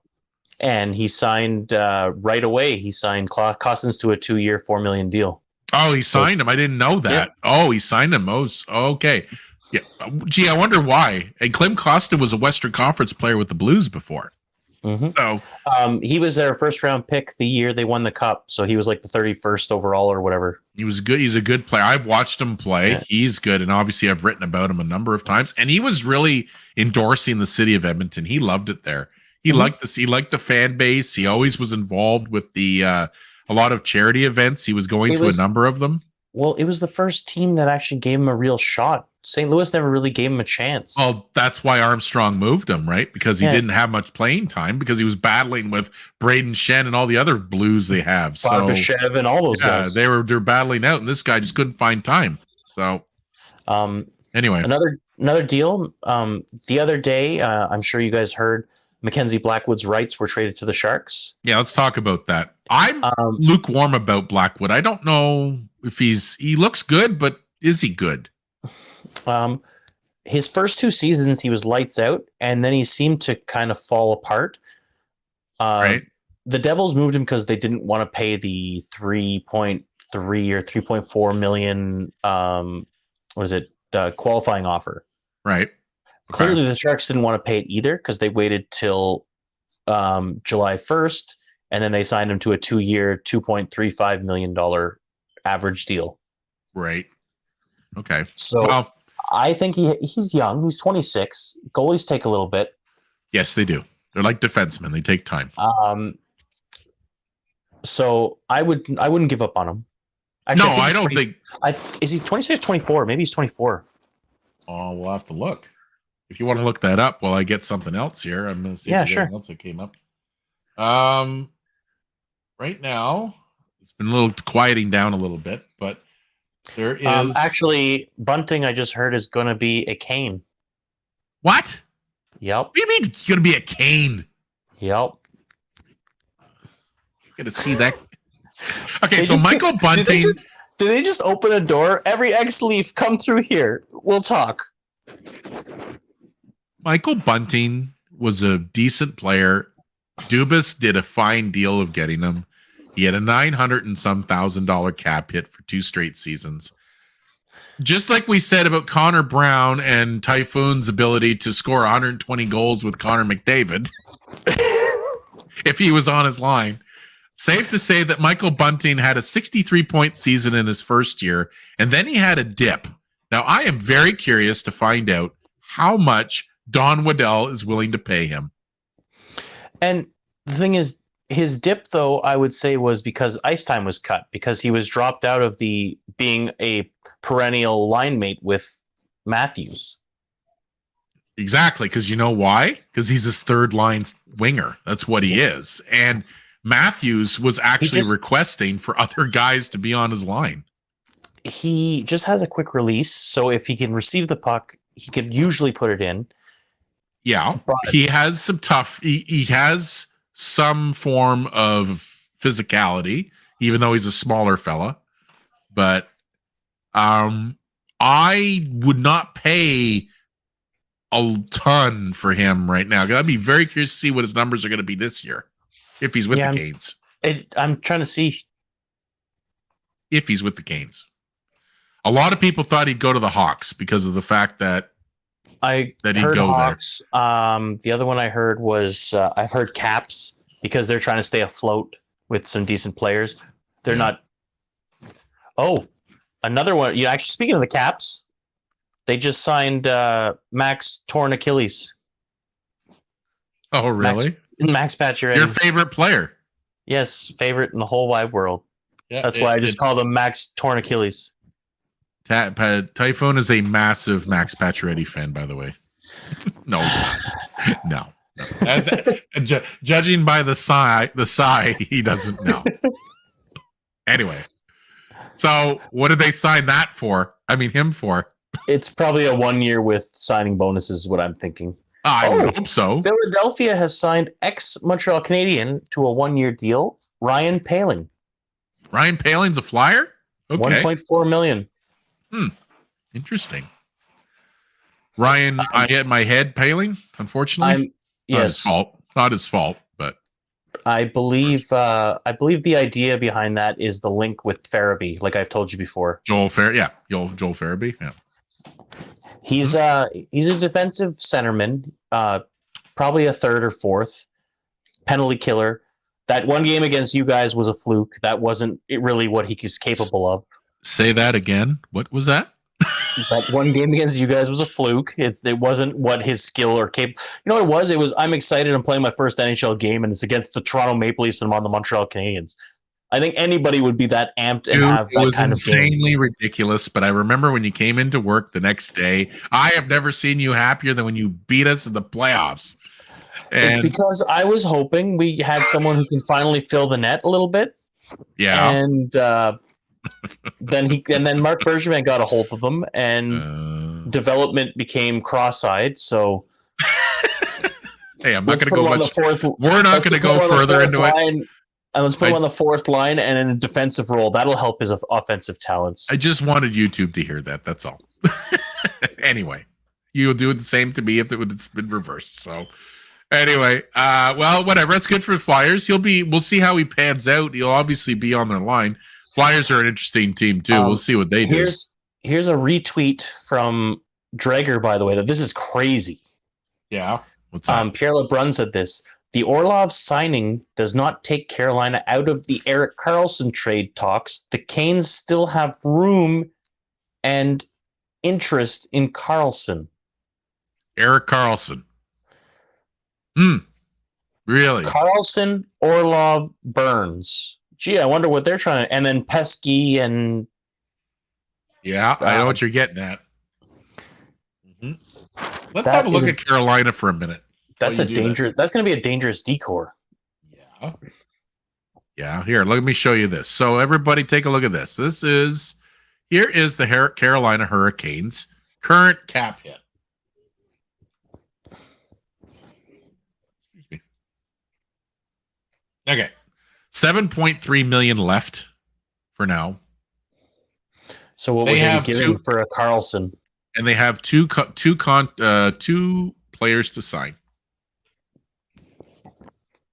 And he signed right away. He signed Costins to a 2-year, $4 million deal. Oh, he signed him. I didn't know that. Yeah. Oh, he signed him. Oh, okay. Yeah. Gee, I wonder why. And Klim Kostin was a Western Conference player with the Blues before. Mm-hmm. So He was their first round pick the year they won the cup, so he was like the 31st overall or whatever. he was good. He's a good player. I've watched him play. Yeah. He's good, and obviously I've written about him a number of times. And he was really endorsing the city of Edmonton. He loved it there. He liked this. He liked the fan base. He always was involved with the a lot of charity events. He was going to a number of them. Well, it was the first team that actually gave him a real shot. St. Louis never really gave him a chance. Well, that's why Armstrong moved him, right? Because he didn't have much playing time because he was battling with Braden Shen and all the other Blues they have. Barbashev and all those guys. They're battling out, and this guy just couldn't find time. So, anyway, another deal. The other day, I'm sure you guys heard Mackenzie Blackwood's rights were traded to the Sharks. Yeah, let's talk about that. I'm lukewarm about Blackwood. I don't know if he looks good, but is he good? His first 2 seasons, he was lights out, and then he seemed to kind of fall apart. Right. The Devils moved him because they didn't want to pay the 3.3 or 3.4 million. Qualifying offer. Right. Okay. Clearly, the Sharks didn't want to pay it either because they waited till July 1st, and then they signed him to a 2-year, $2.35 million average deal. Right. Okay. So I think he's young. He's 26. Goalies take a little bit. Yes, they do. They're like defensemen. They take time. So I wouldn't give up on him. Actually, no, I don't think. Is he 26, 24? Maybe he's 24. Oh, we'll have to look. If you want to look that up while I get something else here, I'm going to see if there's anything else that came up. Right now, it's been a little quieting down a little bit, but there is actually Bunting. I just heard is going to be a Kane. What? Yep. What do you mean it's going to be a Kane? Yep. Going to see that. Okay, so Michael Bunting. Did they just open a door? Every ex-Leaf, come through here. We'll talk. Michael Bunting was a decent player. Dubas did a fine deal of getting him. He had a $900 and some $1,000 cap hit for 2 straight seasons. Just like we said about Connor Brown and Typhoon's ability to score 120 goals with Connor McDavid, if he was on his line. Safe to say that Michael Bunting had a 63-point season in his first year, and then he had a dip. Now, I am very curious to find out how much Don Waddell is willing to pay him. And the thing is, his dip, though, I would say was because ice time was cut, because he was dropped out of the being a perennial line mate with Matthews. Exactly, because you know why? Because he's his third line winger. That's what he is. And Matthews was actually requesting for other guys to be on his line. He just has a quick release, so if he can receive the puck, he could usually put it in. Yeah, but he has some tough. He has some form of physicality, even though he's a smaller fella. But I would not pay a ton for him right now. I'd be very curious to see what his numbers are going to be this year. If he's with the Canes. I'm trying to see. If he's with the Canes. A lot of people thought he'd go to the Hawks because of the fact that he'd go Hawks. There. The other one I heard was I heard Caps because they're trying to stay afloat with some decent players. They're not. Oh, another one. You actually, speaking of the Caps, they just signed Max torn Achilles. Oh, really? Max Pacioretty. Your favorite player. Yes, favorite in the whole wide world. Yeah, that's why I just called him Max torn Achilles. Typhoon is a massive Max Pacioretty fan, by the way. No, he's not. No. As judging by the sigh, he doesn't know. Anyway, so what did they sign that for? I mean, him for? It's probably a 1 year with signing bonuses, is what I'm thinking. I would hope so. Philadelphia has signed ex-Montreal Canadian to a 1-year deal, Ryan Poehling. Ryan Poehling's a Flyer? Okay. $1.4 million. Interesting. Ryan, I hit my head Poehling, unfortunately. Yes. Not his fault, but I believe the idea behind that is the link with Farabee, like I've told you before. Joel Farabee, yeah. He's a defensive centerman, probably a third or fourth. penalty killer. That one game against you guys was a fluke. That wasn't really what he is capable of. Say that again. What was that? That one game against you guys was a fluke. It wasn't what his skill or You know what it was? It was I'm excited. I'm playing my first NHL game, and it's against the Toronto Maple Leafs, and I'm on the Montreal Canadiens. I think anybody would be that amped and have that kind of game. It was insanely ridiculous. But I remember when you came into work the next day, I have never seen you happier than when you beat us in the playoffs. And it's because I was hoping we had someone who can finally fill the net a little bit. Yeah. And then Mark Bergevin got a hold of them, and development became cross-eyed. So, hey, I'm not going to go much. We're not going to go further into it. And let's put him on the fourth line and in a defensive role. That'll help his offensive talents. I just wanted YouTube to hear that. That's all. Anyway, you'll do the same to me if it's been reversed. So. Anyway, well, whatever. It's good for the Flyers. We'll see how he pans out. He'll obviously be on their line. Flyers are an interesting team too. We'll see what they do. Here's a retweet from Drager, by the way, that this is crazy. Yeah. What's that? Pierre LeBrun said this. The Orlov signing does not take Carolina out of the Erik Karlsson trade talks. The Canes still have room and interest in Karlsson. Erik Karlsson. Really? Karlsson, Orlov, Burns. Gee, I wonder what they're trying to. And then Pesky and. Yeah, I know what you're getting at. Mm-hmm. Let's have a look at Carolina for a minute. That's a dangerous. That's going to be a dangerous decor. Yeah. Yeah. Here, let me show you this. So everybody, take a look at this. Here is the Carolina Hurricanes current cap hit. Okay, 7.3 million left for now. So what would they be giving for a Karlsson? And they have two players to sign.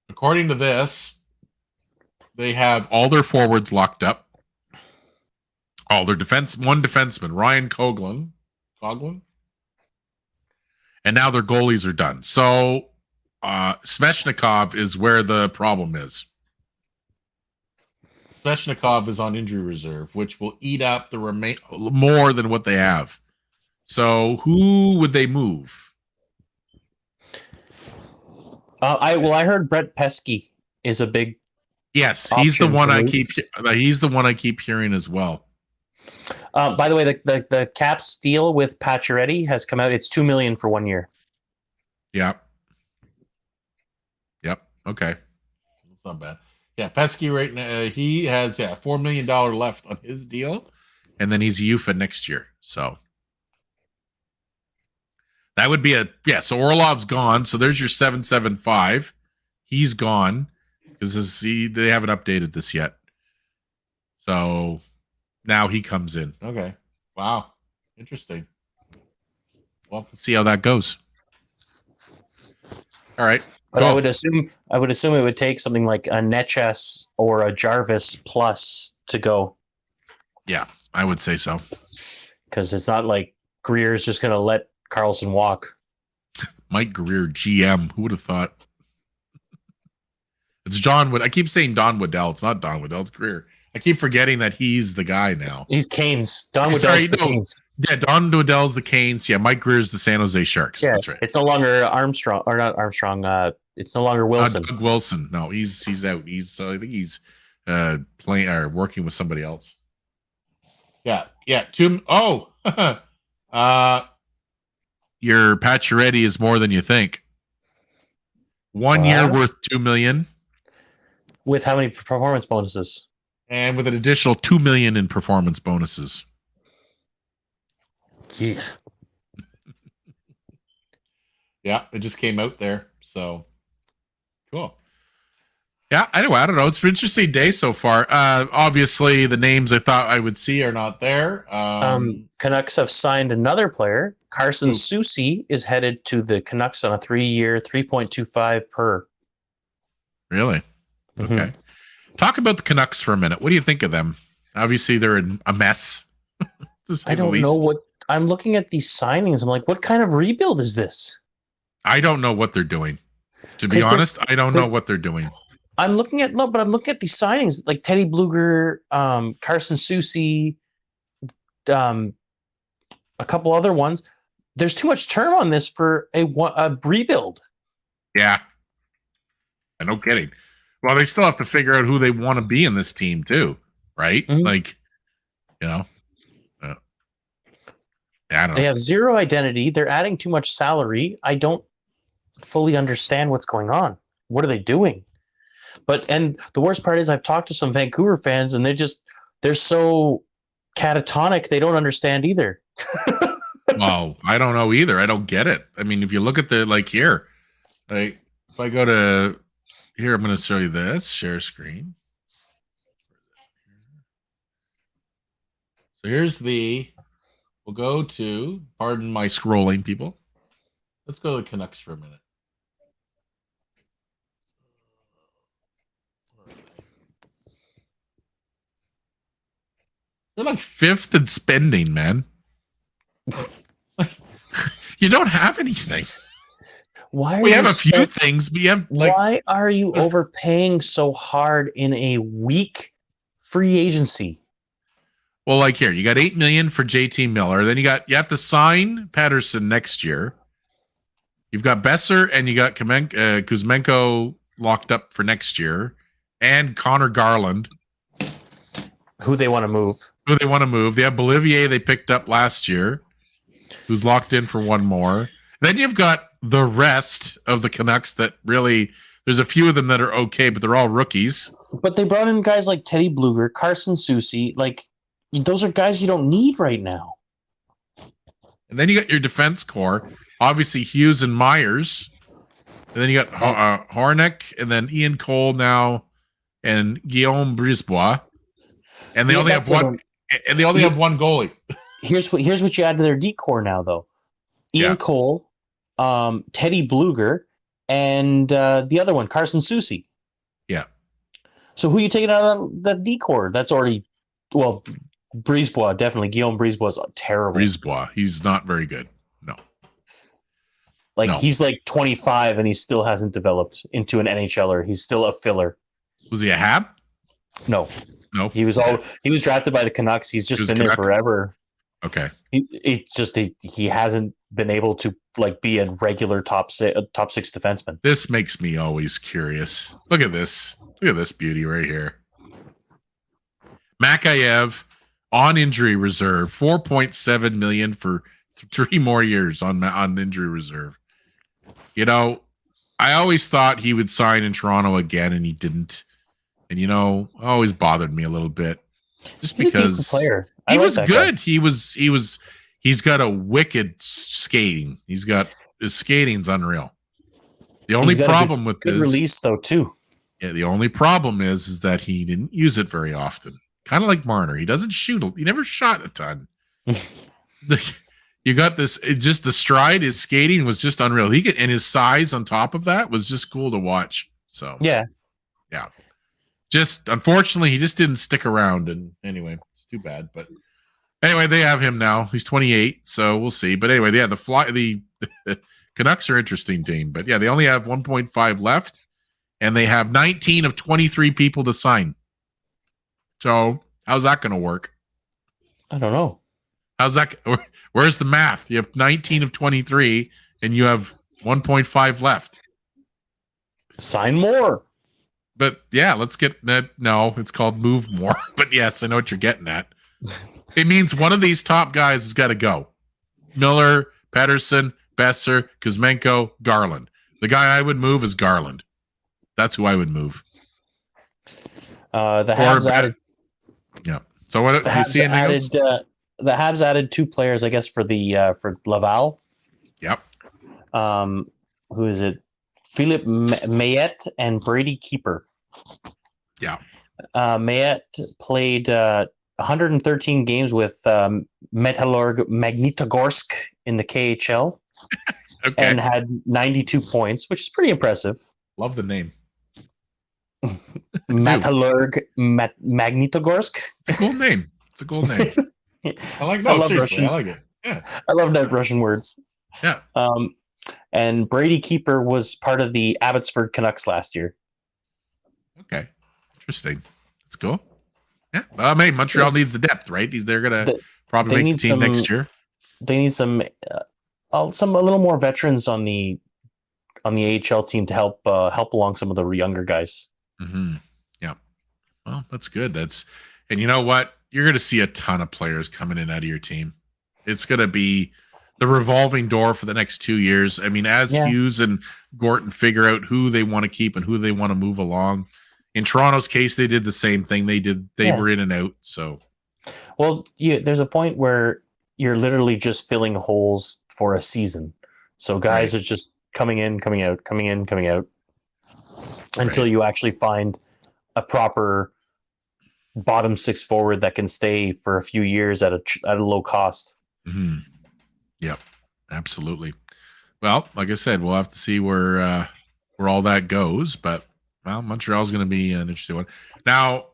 According to this, they have all their forwards locked up. All their one defenseman, Ryan Coughlin, and now their goalies are done. So. Svechnikov is where the problem is. Svechnikov is on injury reserve, which will eat up the more than what they have. So who would they move? I heard Brett Pesky is a big. Yes, he's the one I keep. He's the one I keep hearing as well. By the way, the Caps deal with Pacioretty has come out. It's $2 million for 1 year. Yeah. Okay, that's not bad. Yeah, Pesky right now he has $4 million left on his deal, and then he's a UFA next year. So that would be So Orlov's gone. So there's your 775. He's gone because they haven't updated this yet. So now he comes in. Okay, wow, interesting. We'll have to see how that goes. All right. But I would assume it would take something like a Neches or a Jarvis plus to go. Yeah, I would say so. Because it's not like Greer's just going to let Karlsson walk. Mike Greer, GM. Who would have thought? It's John Wood. I keep saying Don Waddell. It's not Don Waddell. It's Greer. I keep forgetting that he's the guy now. He's Canes. Don Waddell's the Canes. Yeah, Don Waddell's the Canes. Yeah, Mike Greer's the San Jose Sharks. Yeah, that's right. It's no longer Armstrong, or not Armstrong. It's no longer Wilson. Doug Wilson. No, he's out. I think he's playing or working with somebody else. Yeah. Your Pacioretty is more than you think. 1 year worth $2 million. With how many performance bonuses? And with an additional $2 million in performance bonuses. Yeah. Yeah, it just came out there. So cool. Yeah, anyway, I don't know. It's an interesting day so far. Obviously, the names I thought I would see are not there. Canucks have signed another player. Carson Soucy is headed to the Canucks on a 3-year, $3.25 per. Really? Okay. Mm-hmm. Talk about the Canucks for a minute. What do you think of them? Obviously, they're in a mess. I don't know what I'm looking at these signings. I'm like, what kind of rebuild is this? I don't know what they're doing. To be honest, I don't know what they're doing. I'm looking at these signings like Teddy Bluger, Carson Soucy, a couple other ones. There's too much term on this for a rebuild. Yeah. No kidding. Well, they still have to figure out who they want to be in this team too, right? Mm-hmm. Like, I don't know. They have zero identity. They're adding too much salary. I don't fully understand what's going on. What are they doing? And the worst part is I've talked to some Vancouver fans and they're so catatonic they don't understand either. Well, I don't know either. I don't get it. I mean, if you look at here, like if I go to here, I'm going to show you this, share screen. So we'll go to, pardon my scrolling, people. Let's go to the Canucks for a minute. They're like 5th in spending, man. Like, you don't have anything. We have a few things. We have why are you overpaying so hard in a weak free agency? Well, like here, you got $8 million for JT Miller. Then you have to sign Patterson next year. You've got Besser and you got Kuzmenko locked up for next year, and Connor Garland, who they want to move. They have Bolivier they picked up last year, who's locked in for one more. Then you've got the rest of the Canucks that really, there's a few of them that are okay, but they're all rookies. But they brought in guys like Teddy Bluger, Carson Soucy. Like, those are guys you don't need right now. And then you got your defense core, obviously Hughes and Myers. And then you got Hornick, and then Ian Cole now, and Guillaume Brisebois. And they only have one. And they only have one goalie. Here's what you add to their D core now, though. Ian Cole, Teddy Bluger, and the other one, Carson Soucy. Yeah. So who are you taking out of the D core? That's already, well, Brisebois, definitely. Guillaume Brisebois is terrible. Brisebois, he's not very good. No. He's like 25 and he still hasn't developed into an NHLer. He's still a filler. Was he a Hab? No. He was drafted by the Canucks. He's just been there forever. Okay. He hasn't been able to be a regular top six defenseman. This makes me always curious. Look at this. Look at this beauty right here. Makayev on injury reserve, $4.7 million for 3 more years on injury reserve. You know, I always thought he would sign in Toronto again, and he didn't. And always bothered me a little bit, just because he was good. He's got a wicked skating. His skating's unreal. The only problem with good release though too. Yeah, the only problem is that he didn't use it very often. Kind of like Marner. He doesn't shoot. He never shot a ton. You got this. Just the stride. His skating was just unreal. And his size on top of that was just cool to watch. So yeah. Just unfortunately, he just didn't stick around. And anyway, it's too bad. But anyway, they have him now. He's 28, so we'll see. But anyway, the Canucks are an interesting team. But yeah, they only have 1.5 left, and they have 19 of 23 people to sign. So how's that going to work? I don't know. How's that? Where's the math? You have 19 of 23, and you have 1.5 left. Sign more. But yeah, let's get that. No, it's called move more. But yes, I know what you're getting at. It means one of these top guys has got to go. Miller, Pedersen, Besser, Kuzmenko, Garland. The guy I would move is Garland. That's who I would move. The Habs added. Yeah. So what do you see anything else? The Habs added 2 players, I guess, for Laval. Yep. Who is it? Philippe Mayette and Brady Keeper. Yeah. Mayette played 113 games with Metallurg Magnitogorsk in the KHL. Okay. And had 92 points, which is pretty impressive. Love the name. Metallurg Magnitogorsk. It's a cool name. I like that. I love seriously, Russian. I like it. Yeah. I love that Russian words. Yeah. And Brady Keeper was part of the Abbotsford Canucks last year. Okay, interesting. That's cool. Yeah, Montreal needs the depth, right? They're gonna probably They make the need team some. next year. They need a little more veterans on the AHL team to help along some of the younger guys. Mm-hmm. Yeah. Well, that's good. And you know what? You're going to see a ton of players coming in out of your team. It's going to be the revolving door for the next 2 years. I mean, as Hughes and Gorton figure out who they want to keep and who they want to move along. In Toronto's case, they did the same thing. They were in and out. So, well, there's a point where you're literally just filling holes for a season. So guys are just coming in, coming out, coming in, coming out, until you actually find a proper bottom six forward that can stay for a few years at a low cost. Mm-hmm. Yep, absolutely. Well, like I said, we'll have to see where all that goes. But well, Montreal's going to be an interesting one. Now,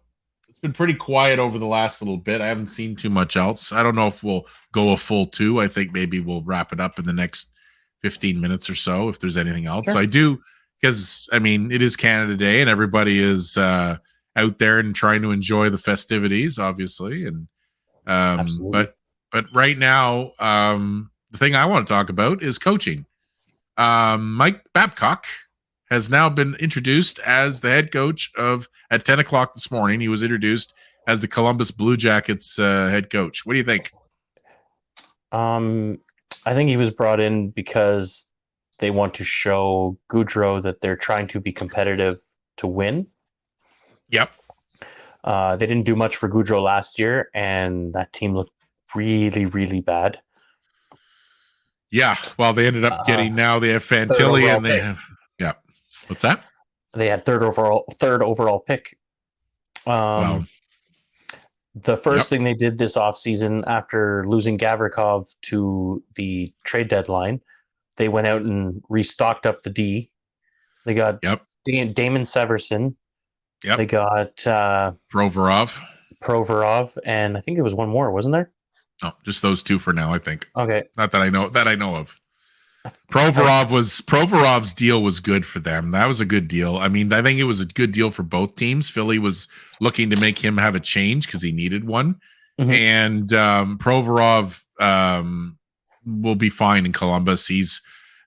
it's been pretty quiet over the last little bit. I haven't seen too much else. I don't know if we'll go a full 2. I think maybe we'll wrap it up in the next 15 minutes or so if there's anything else. Sure. So I do, because I mean it is Canada Day and everybody is out there and trying to enjoy the festivities, obviously. And Absolutely. but right now, the thing I want to talk about is coaching. Mike Babcock has now been introduced as the head coach at 10 o'clock this morning. He was introduced as the Columbus Blue Jackets head coach. What do you think? I think he was brought in because they want to show Gaudreau that they're trying to be competitive to win. Yep. They didn't do much for Gaudreau last year, and that team looked really, really bad. Yeah. Well, they ended up getting now they have Fantilli and they have What's that? They had third overall pick. The first thing they did this offseason after losing Gavrikov to the trade deadline, they went out and restocked up the D. They got Damon Severson. Yep. They got Provorov, and I think there was one more, wasn't there? No, just those 2 for now, I think. Okay. Not that I know of. Provorov's deal was good for them. That was a good deal. I mean, I think it was a good deal for both teams. Philly was looking to make him have a change because he needed one. Mm-hmm. And Provorov will be fine in Columbus.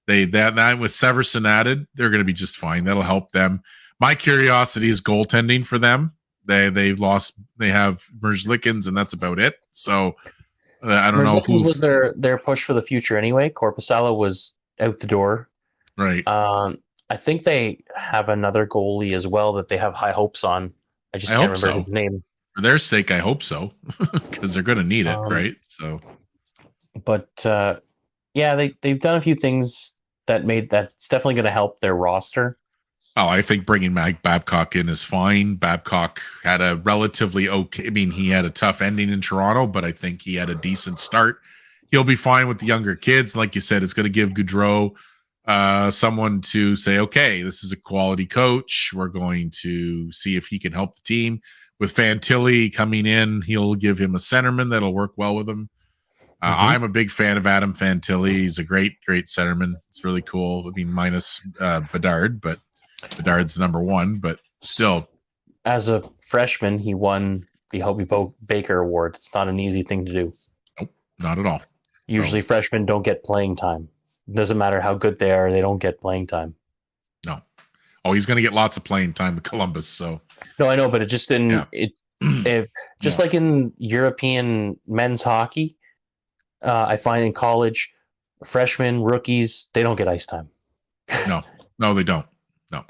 That with Severson added, they're going to be just fine. That'll help them. My curiosity is goaltending for them. They have Merzlikins, and that's about it. So I don't know who was their push for the future anyway. Korpisalo was out the door. Right. I think they have another goalie as well that they have high hopes on. I just can't remember his name. For their sake, I hope so, because they're going to need it, right? So, but they've done a few things that's definitely going to help their roster. Oh, I think bringing Mike Babcock in is fine. Babcock had a relatively okay. I mean, he had a tough ending in Toronto, but I think he had a decent start. He'll be fine with the younger kids. Like you said, it's going to give Gaudreau someone to say, okay, this is a quality coach. We're going to see if he can help the team. With Fantilli coming in, he'll give him a centerman that'll work well with him. I'm a big fan of Adam Fantilli. He's a great centerman. It's really cool. I mean, minus Bedard, but Bedard's number 1, but still. As a freshman, he won the Hobie Baker Award. It's not an easy thing to do. Nope, not at all. Usually freshmen don't get playing time. It doesn't matter how good they are, they don't get playing time. No. Oh, he's going to get lots of playing time with Columbus, so. No, I know, but it just didn't like in European men's hockey, I find in college, freshmen, rookies, they don't get ice time. No, they don't. No.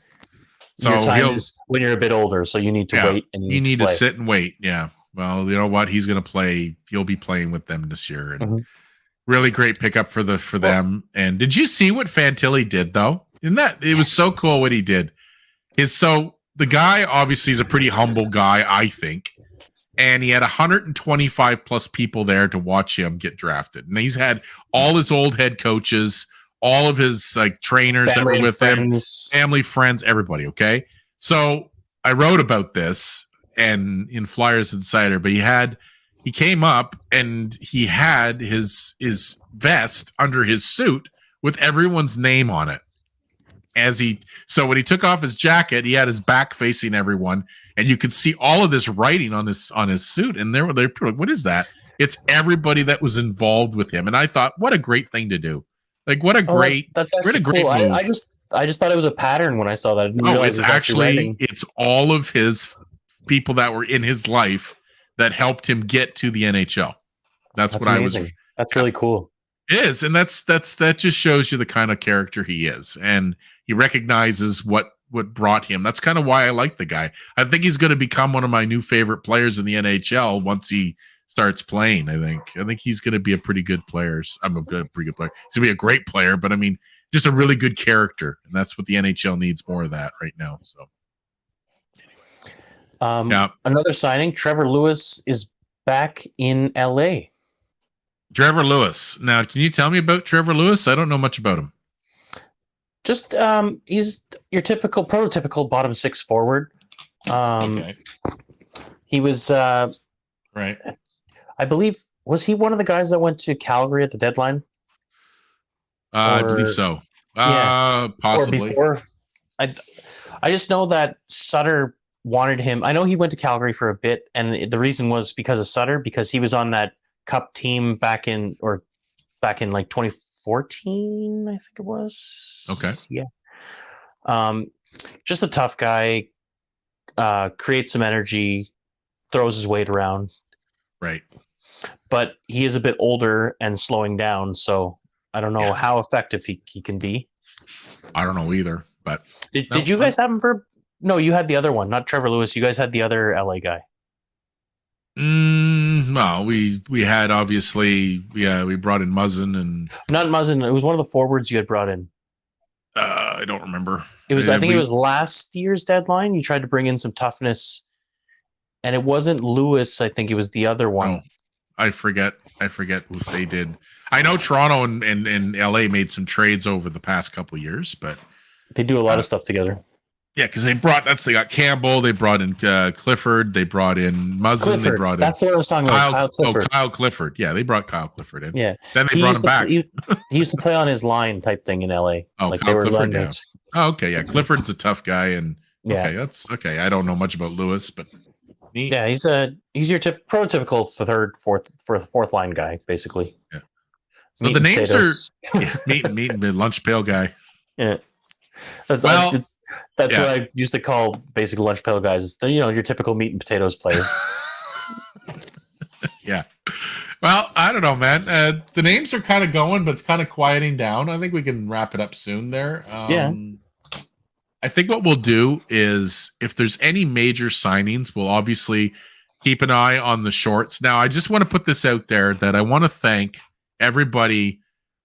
So your time is when you're a bit older, so you need to wait. And you need to sit and wait. Yeah. Well, you know what? He's going to play. He'll be playing with them this year, and really great pickup for them. And did you see what Fantilli did though? It was so cool what he did. The guy obviously is a pretty humble guy, I think. And he had 125 plus people there to watch him get drafted. And he's had all his old head coaches, all of his trainers that were with him, family, friends, everybody. Okay. So I wrote about this and in Flyers Insider, but he came up and he had his vest under his suit with everyone's name on it. So when he took off his jacket, he had his back facing everyone, and you could see all of this writing on his suit. And they're like, "What is that?" It's everybody that was involved with him. And I thought, what a great thing to do! Like, what a great that's actually great cool. move. I just thought it was a pattern when I saw that. I didn't realize it's actually it's all of his people that were in his life that helped him get to the NHL. That's what amazing. That's really cool. It is, and that just shows you the kind of character he is, and he recognizes what brought him. That's kind of why I like the guy. I think he's going to become one of my new favorite players in the NHL once he starts playing. I think he's going to be a pretty good player. Pretty good player. He's going to be a great player, but I mean, just a really good character, and that's what the NHL needs more of that right now. So, anyway, another signing: Trevor Lewis is back in LA. Trevor Lewis. Now, can you tell me about Trevor Lewis? I don't know much about him. Just he's your typical prototypical bottom six forward. Okay. He was right. I believe, was he one of the guys that went to Calgary at the deadline? I believe so. Yeah. Possibly. Or before. I just know that Sutter wanted him. I know he went to Calgary for a bit, and the reason was because of Sutter, because he was on that Cup team back in like 2014, I think it was. Okay. Yeah. Just a tough guy, creates some energy, throws his weight around. Right. But he is a bit older and slowing down, so I don't know how effective he can be. I don't know either, but did you guys have him for? No, you had the other one, not Trevor Lewis. You guys had the other LA guy. No, we had obviously we brought in Muzzin and not Muzzin. It was one of the forwards you had brought in. I don't remember. It was I think it was last year's deadline. You tried to bring in some toughness, and it wasn't Lewis. I think it was the other one. No, I forget what they did. I know Toronto and LA made some trades over the past couple years, but they do a lot of stuff together. Yeah, because they got Campbell, they brought in Clifford, they brought in Muzzin, they brought in. That's what I was talking about. Kyle Clifford. Kyle Clifford. Yeah, they brought Kyle Clifford in. Yeah. Then they brought him back. He used to play on his line type thing in LA. Oh, like Kyle they were Clifford, mates. Yeah. Oh, okay. Yeah. Clifford's a tough guy, and yeah, that's okay. I don't know much about Lewis, but neat. Yeah, he's your prototypical fourth line guy, basically. Yeah. So the names are meat and lunch pail guy. Yeah. That's what I used to call basic lunch pail guys. Your typical meat and potatoes player. Yeah. Well, I don't know, man. The names are kind of going, but it's kind of quieting down. I think we can wrap it up soon there. Yeah. I think what we'll do is if there's any major signings, we'll obviously keep an eye on the shorts. Now, I just want to put this out there that I want to thank everybody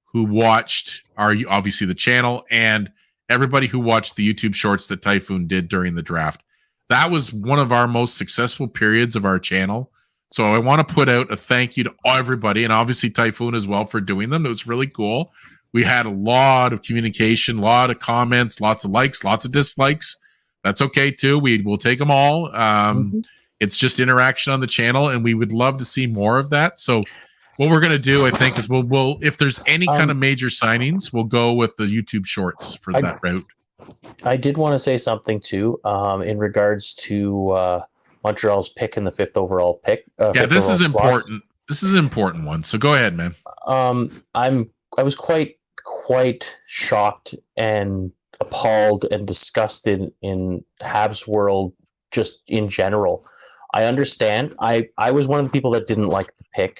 who watched obviously the channel and everybody who watched the YouTube shorts that Typhoon did during the draft. That was one of our most successful periods of our channel. So I want to put out a thank you to everybody, and obviously Typhoon as well for doing them. It was really cool. We had a lot of communication, a lot of comments, lots of likes, lots of dislikes. That's okay too. We'll take them all. It's just interaction on the channel, and we would love to see more of that. So what we're going to do, I think, is we'll if there's any kind of major signings, we'll go with the YouTube shorts for that route. I did want to say something too, in regards to Montreal's pick in the 5th overall pick. This is important. This is an important one. So go ahead, man. I was quite shocked and appalled and disgusted in Habs world just in general. I understand. I was one of the people that didn't like the pick.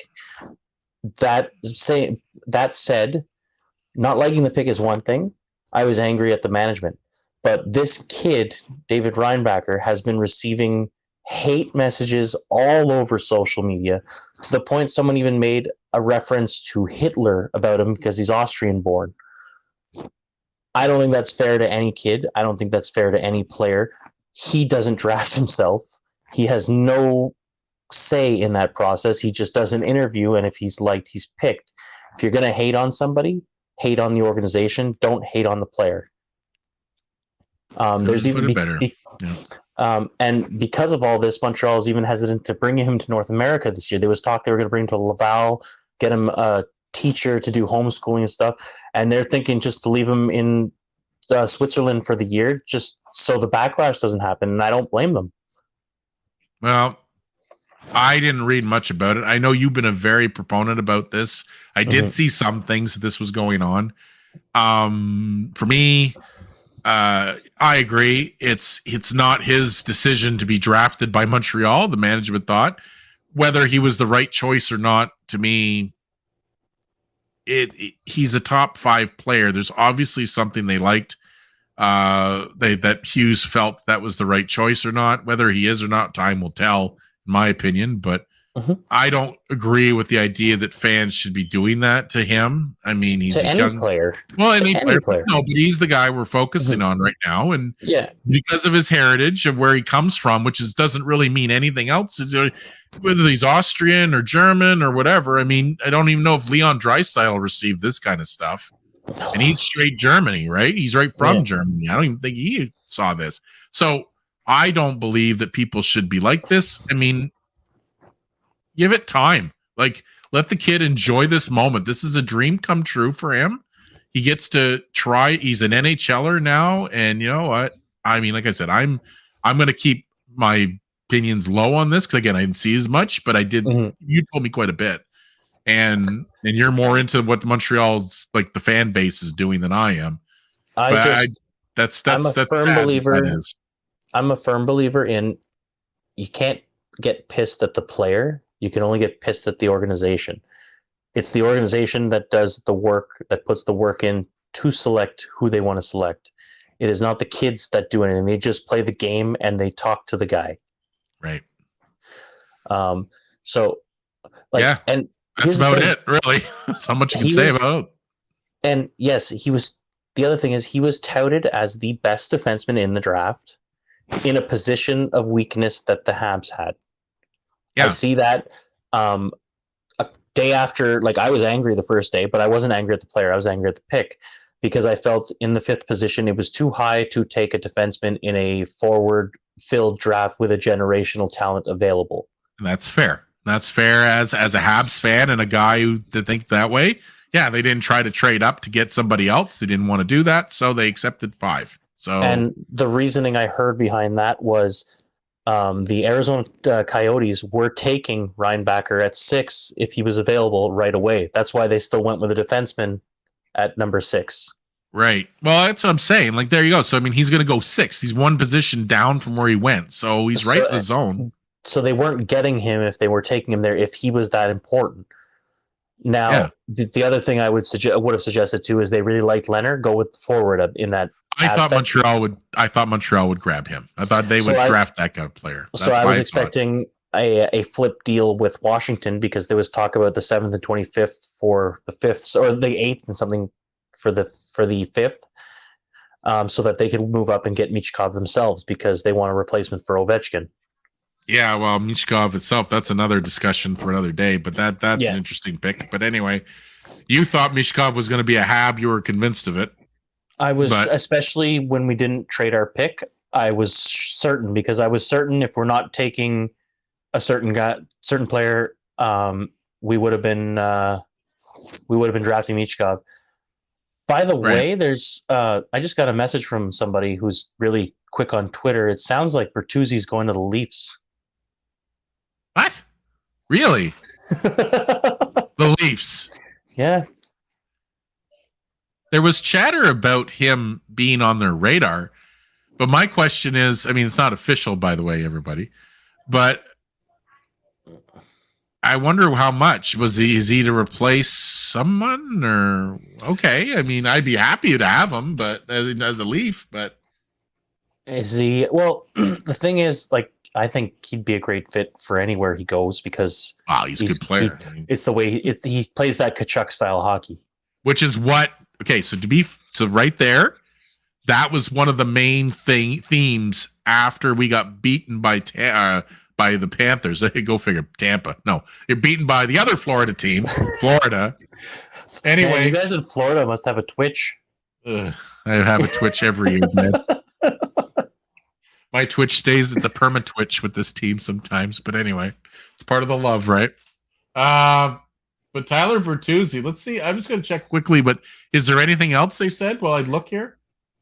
That said, not liking the pick is one thing. I was angry at the management. But this kid, David Reinbacher, has been receiving hate messages all over social media to the point someone even made a reference to Hitler about him because he's Austrian born. I don't think that's fair to any kid. I don't think that's fair to any player. He doesn't draft himself. He has no say in that process. He just does an interview, and if he's liked, he's picked. If you're going to hate on somebody, hate on the organization. Don't hate on the player. There's even better. And because of all this, Montreal is even hesitant to bring him to North America this year. There was talk they were going to bring him to Laval, get him teacher to do homeschooling and stuff, and they're thinking just to leave him in Switzerland for the year, just so the backlash doesn't happen. And I don't blame them. Well, I didn't read much about it. I know you've been a very proponent about this. I did see some things that this was going on. For me, I agree. It's not his decision to be drafted by Montreal. The management thought whether he was the right choice or not. To me, he's a top 5 player. There's obviously something they liked. That Hughes felt that was the right choice or not. Whether he is or not, time will tell, in my opinion. But I don't agree with the idea that fans should be doing that to him. I mean, he's a young player. Well, any player. No, but he's the guy we're focusing on right now, and because of his heritage of where he comes from, which doesn't really mean anything else. Whether he's Austrian or German or whatever. I mean, I don't even know if Leon Draisaitl received this kind of stuff. And he's straight Germany, right? He's right from Germany. I don't even think he saw this. So I don't believe that people should be like this. I mean, give it time. Like, let the kid enjoy this moment. This is a dream come true for him. He gets to try. He's an NHLer now. And you know what? I mean, like I said, I'm going to keep my opinions low on this because, again, I didn't see as much, but I did. You told me quite a bit. And you're more into what Montreal's, like, the fan base is doing than I am. I'm a firm believer. I'm a firm believer in you can't get pissed at the player. You can only get pissed at the organization. It's the organization that does the work, that puts the work in to select who they want to select. It is not the kids that do anything. They just play the game and they talk to the guy. Right. So, like, yeah, and that's about it, really. So much you can say about it. And yes, the other thing is he was touted as the best defenseman in the draft in a position of weakness that the Habs had. Yeah. I see that a day after, like, I was angry the first day, but I wasn't angry at the player. I was angry at the pick because I felt in the 5th position, it was too high to take a defenseman in a forward-filled draft with a generational talent available. And that's fair. That's fair as a Habs fan and a guy who to think that way. Yeah, they didn't try to trade up to get somebody else. They didn't want to do that, so they accepted 5. So, and the reasoning I heard behind that was the Arizona Coyotes were taking Reinbacher at 6 if he was available right away. That's why they still went with a defenseman at number 6. Right. Well, that's what I'm saying. Like, there you go. So, I mean, he's going to go 6. He's one position down from where he went. So he's right in the zone. So they weren't getting him if they were taking him there, if he was that important. Now, the other thing I would have suggested too is they really liked Leonard. Go with forward in that. I thought Montreal would grab him. I thought they would draft that kind of player. That's so I was expecting a flip deal with Washington because there was talk about the 7th and 25th for the 5th, or the 8th and something for the 5th, so that they could move up and get Michkov themselves because they want a replacement for Ovechkin. Yeah, well, Michkov itself, that's another discussion for another day, but that's an interesting pick. But anyway, you thought Michkov was going to be a Hab. You were convinced of it. I was, especially when we didn't trade our pick, I was certain, because I was certain if we're not taking a certain player, we would have been drafting Michkov. By the way, there's I just got a message from somebody who's really quick on Twitter. It sounds like Bertuzzi's going to the Leafs. What? Really? The Leafs? Yeah. There was chatter about him being on their radar, but my question is, I mean, it's not official, by the way, everybody, but I wonder how much. Is he to replace someone, or okay? I mean, I'd be happy to have him, but as a Leaf, but is he? Well, the thing is, like, I think he'd be a great fit for anywhere he goes because he's a good player. It's the way he plays that Kachuk style hockey, which is what. Okay, so right there, that was one of the main themes after we got beaten by the Panthers. Go figure, Tampa. No, you're beaten by the other Florida team, Florida. Anyway, man, you guys in Florida must have a Twitch. I have a Twitch every year, man. My Twitch stays. It's a perma Twitch with this team sometimes, but anyway, it's part of the love, right? But Tyler Bertuzzi, let's see. I'm just going to check quickly, but is there anything else they said while I look here?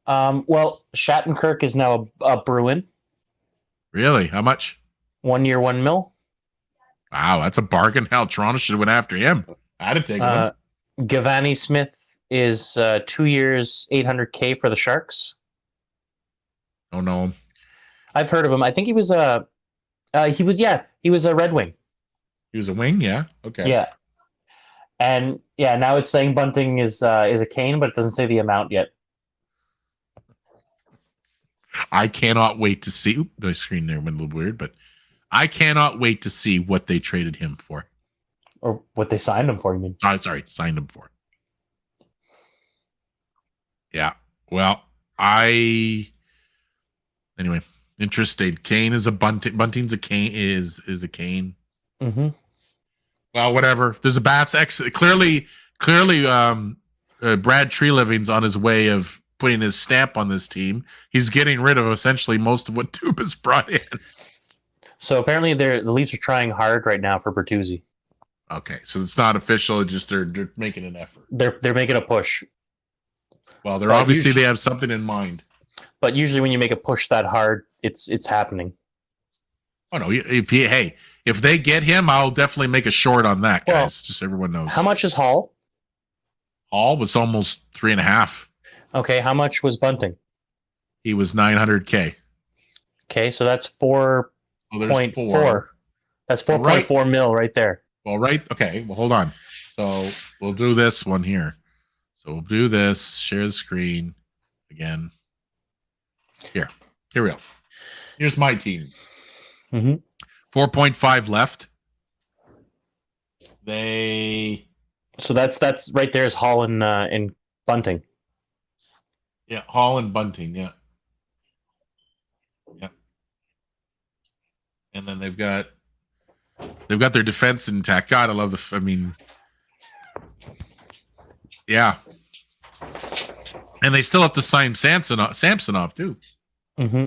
Well, Shattenkirk is now a Bruin. Really? How much? 1 year, $1 million. Wow, that's a bargain. Hell, Toronto should have went after him. I'd have taken him. Gavani Smith is 2 years, $800K for the Sharks. Don't know him. I've heard of him. I think he was a Red Wing. He was a wing, yeah. Okay. Yeah. And yeah, now it's saying Bunting is a Kane, but it doesn't say the amount yet. I cannot wait to see. The screen there went a little weird, but I cannot wait to see what they traded him for. Or what they signed him for, you mean? Oh, sorry, signed him for. Yeah. Well, anyway, interested. Kane is a Bunting. Bunting's a Kane is a Kane. Mm-hmm. Well, whatever. There's a Bass X. Clearly, Brad Treliving's on his way of putting his stamp on this team. He's getting rid of essentially most of what Tuba's brought in. So apparently, the Leafs are trying hard right now for Bertuzzi. Okay, so it's not official. It's just they're making an effort. They're making a push. Well, they're obviously they have something in mind. But usually, when you make a push that hard, it's happening. Oh no! If they get him, I'll definitely make a short on that, guys. Well, just so everyone knows. How much is Hall? Hall was almost 3.5. Okay, how much was Bunting? He was $900K. Okay, so that's 4.4. That's 4.4 mil right there. Well, right. Okay. Well, hold on. So we'll do this one here. So we'll do this. Share the screen again. Here we go. Here's my team. Mm-hmm. 4.5 left. So that's right there is Hall and Bunting. Yeah, Hall and Bunting. Yeah. And then they've got their defense intact. God, I love yeah. And they still have to sign Samsonov too. Mm-hmm.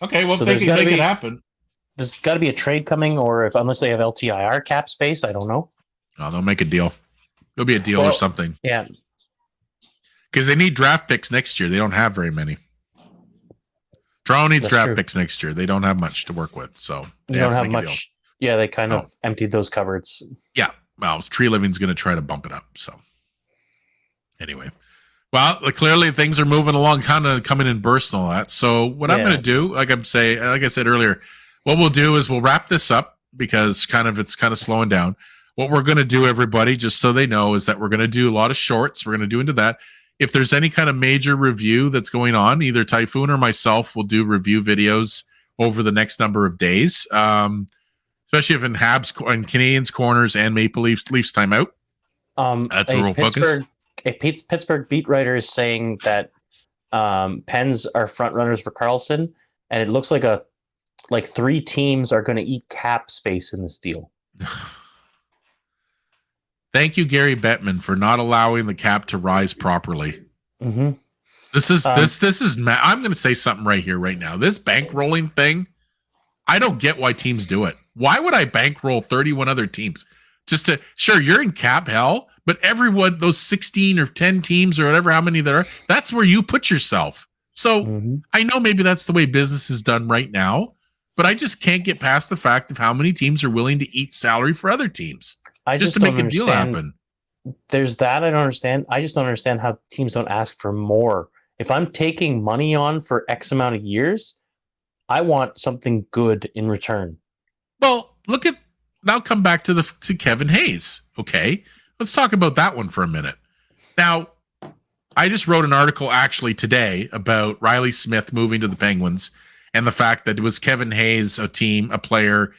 Okay, well, so if they can make it happen. There's got to be a trade coming, or unless they have LTIR cap space, I don't know. Oh, they'll make a deal. There'll be a deal or something. Yeah. Because they need draft picks next year. They don't have very many. Toronto needs draft picks next year. They don't have much to work with, so they don't have much. Yeah, they kind of emptied those cupboards. Yeah, well, Treliving's going to try to bump it up. So anyway, well, clearly things are moving along, kind of coming in bursts and all that. So what I'm going to do, like I said earlier, what we'll do is we'll wrap this up because it's kind of slowing down. What we're going to do, everybody, just so they know, is that we're going to do a lot of shorts. We're going to do into that. If there's any kind of major review that's going on, either Typhoon or myself will do review videos over the next number of days, especially if in Habs and Canadians corners and Maple Leafs timeout. That's a real focus. A Pittsburgh beat writer is saying that Pens are front runners for Karlsson, and it looks like 3 teams are going to eat cap space in this deal. Thank you, Gary Bettman, for not allowing the cap to rise properly. Mm-hmm. This is I'm going to say something right here, right now. This bankrolling thing, I don't get why teams do it. Why would I bankroll 31 other teams? Sure, you're in cap hell, but everyone, those 16 or 10 teams or whatever, how many there are, that's where you put yourself. So I know maybe that's the way business is done right now, but I just can't get past the fact of how many teams are willing to eat salary for other teams. Just to make a deal happen. There's that I don't understand. I just don't understand how teams don't ask for more. If I'm taking money on for X amount of years, I want something good in return. Well, now come back to Kevin Hayes. Okay, let's talk about that one for a minute. Now, I just wrote an article actually today about Riley Smith moving to the Penguins and the fact that it was Kevin Hayes, a player.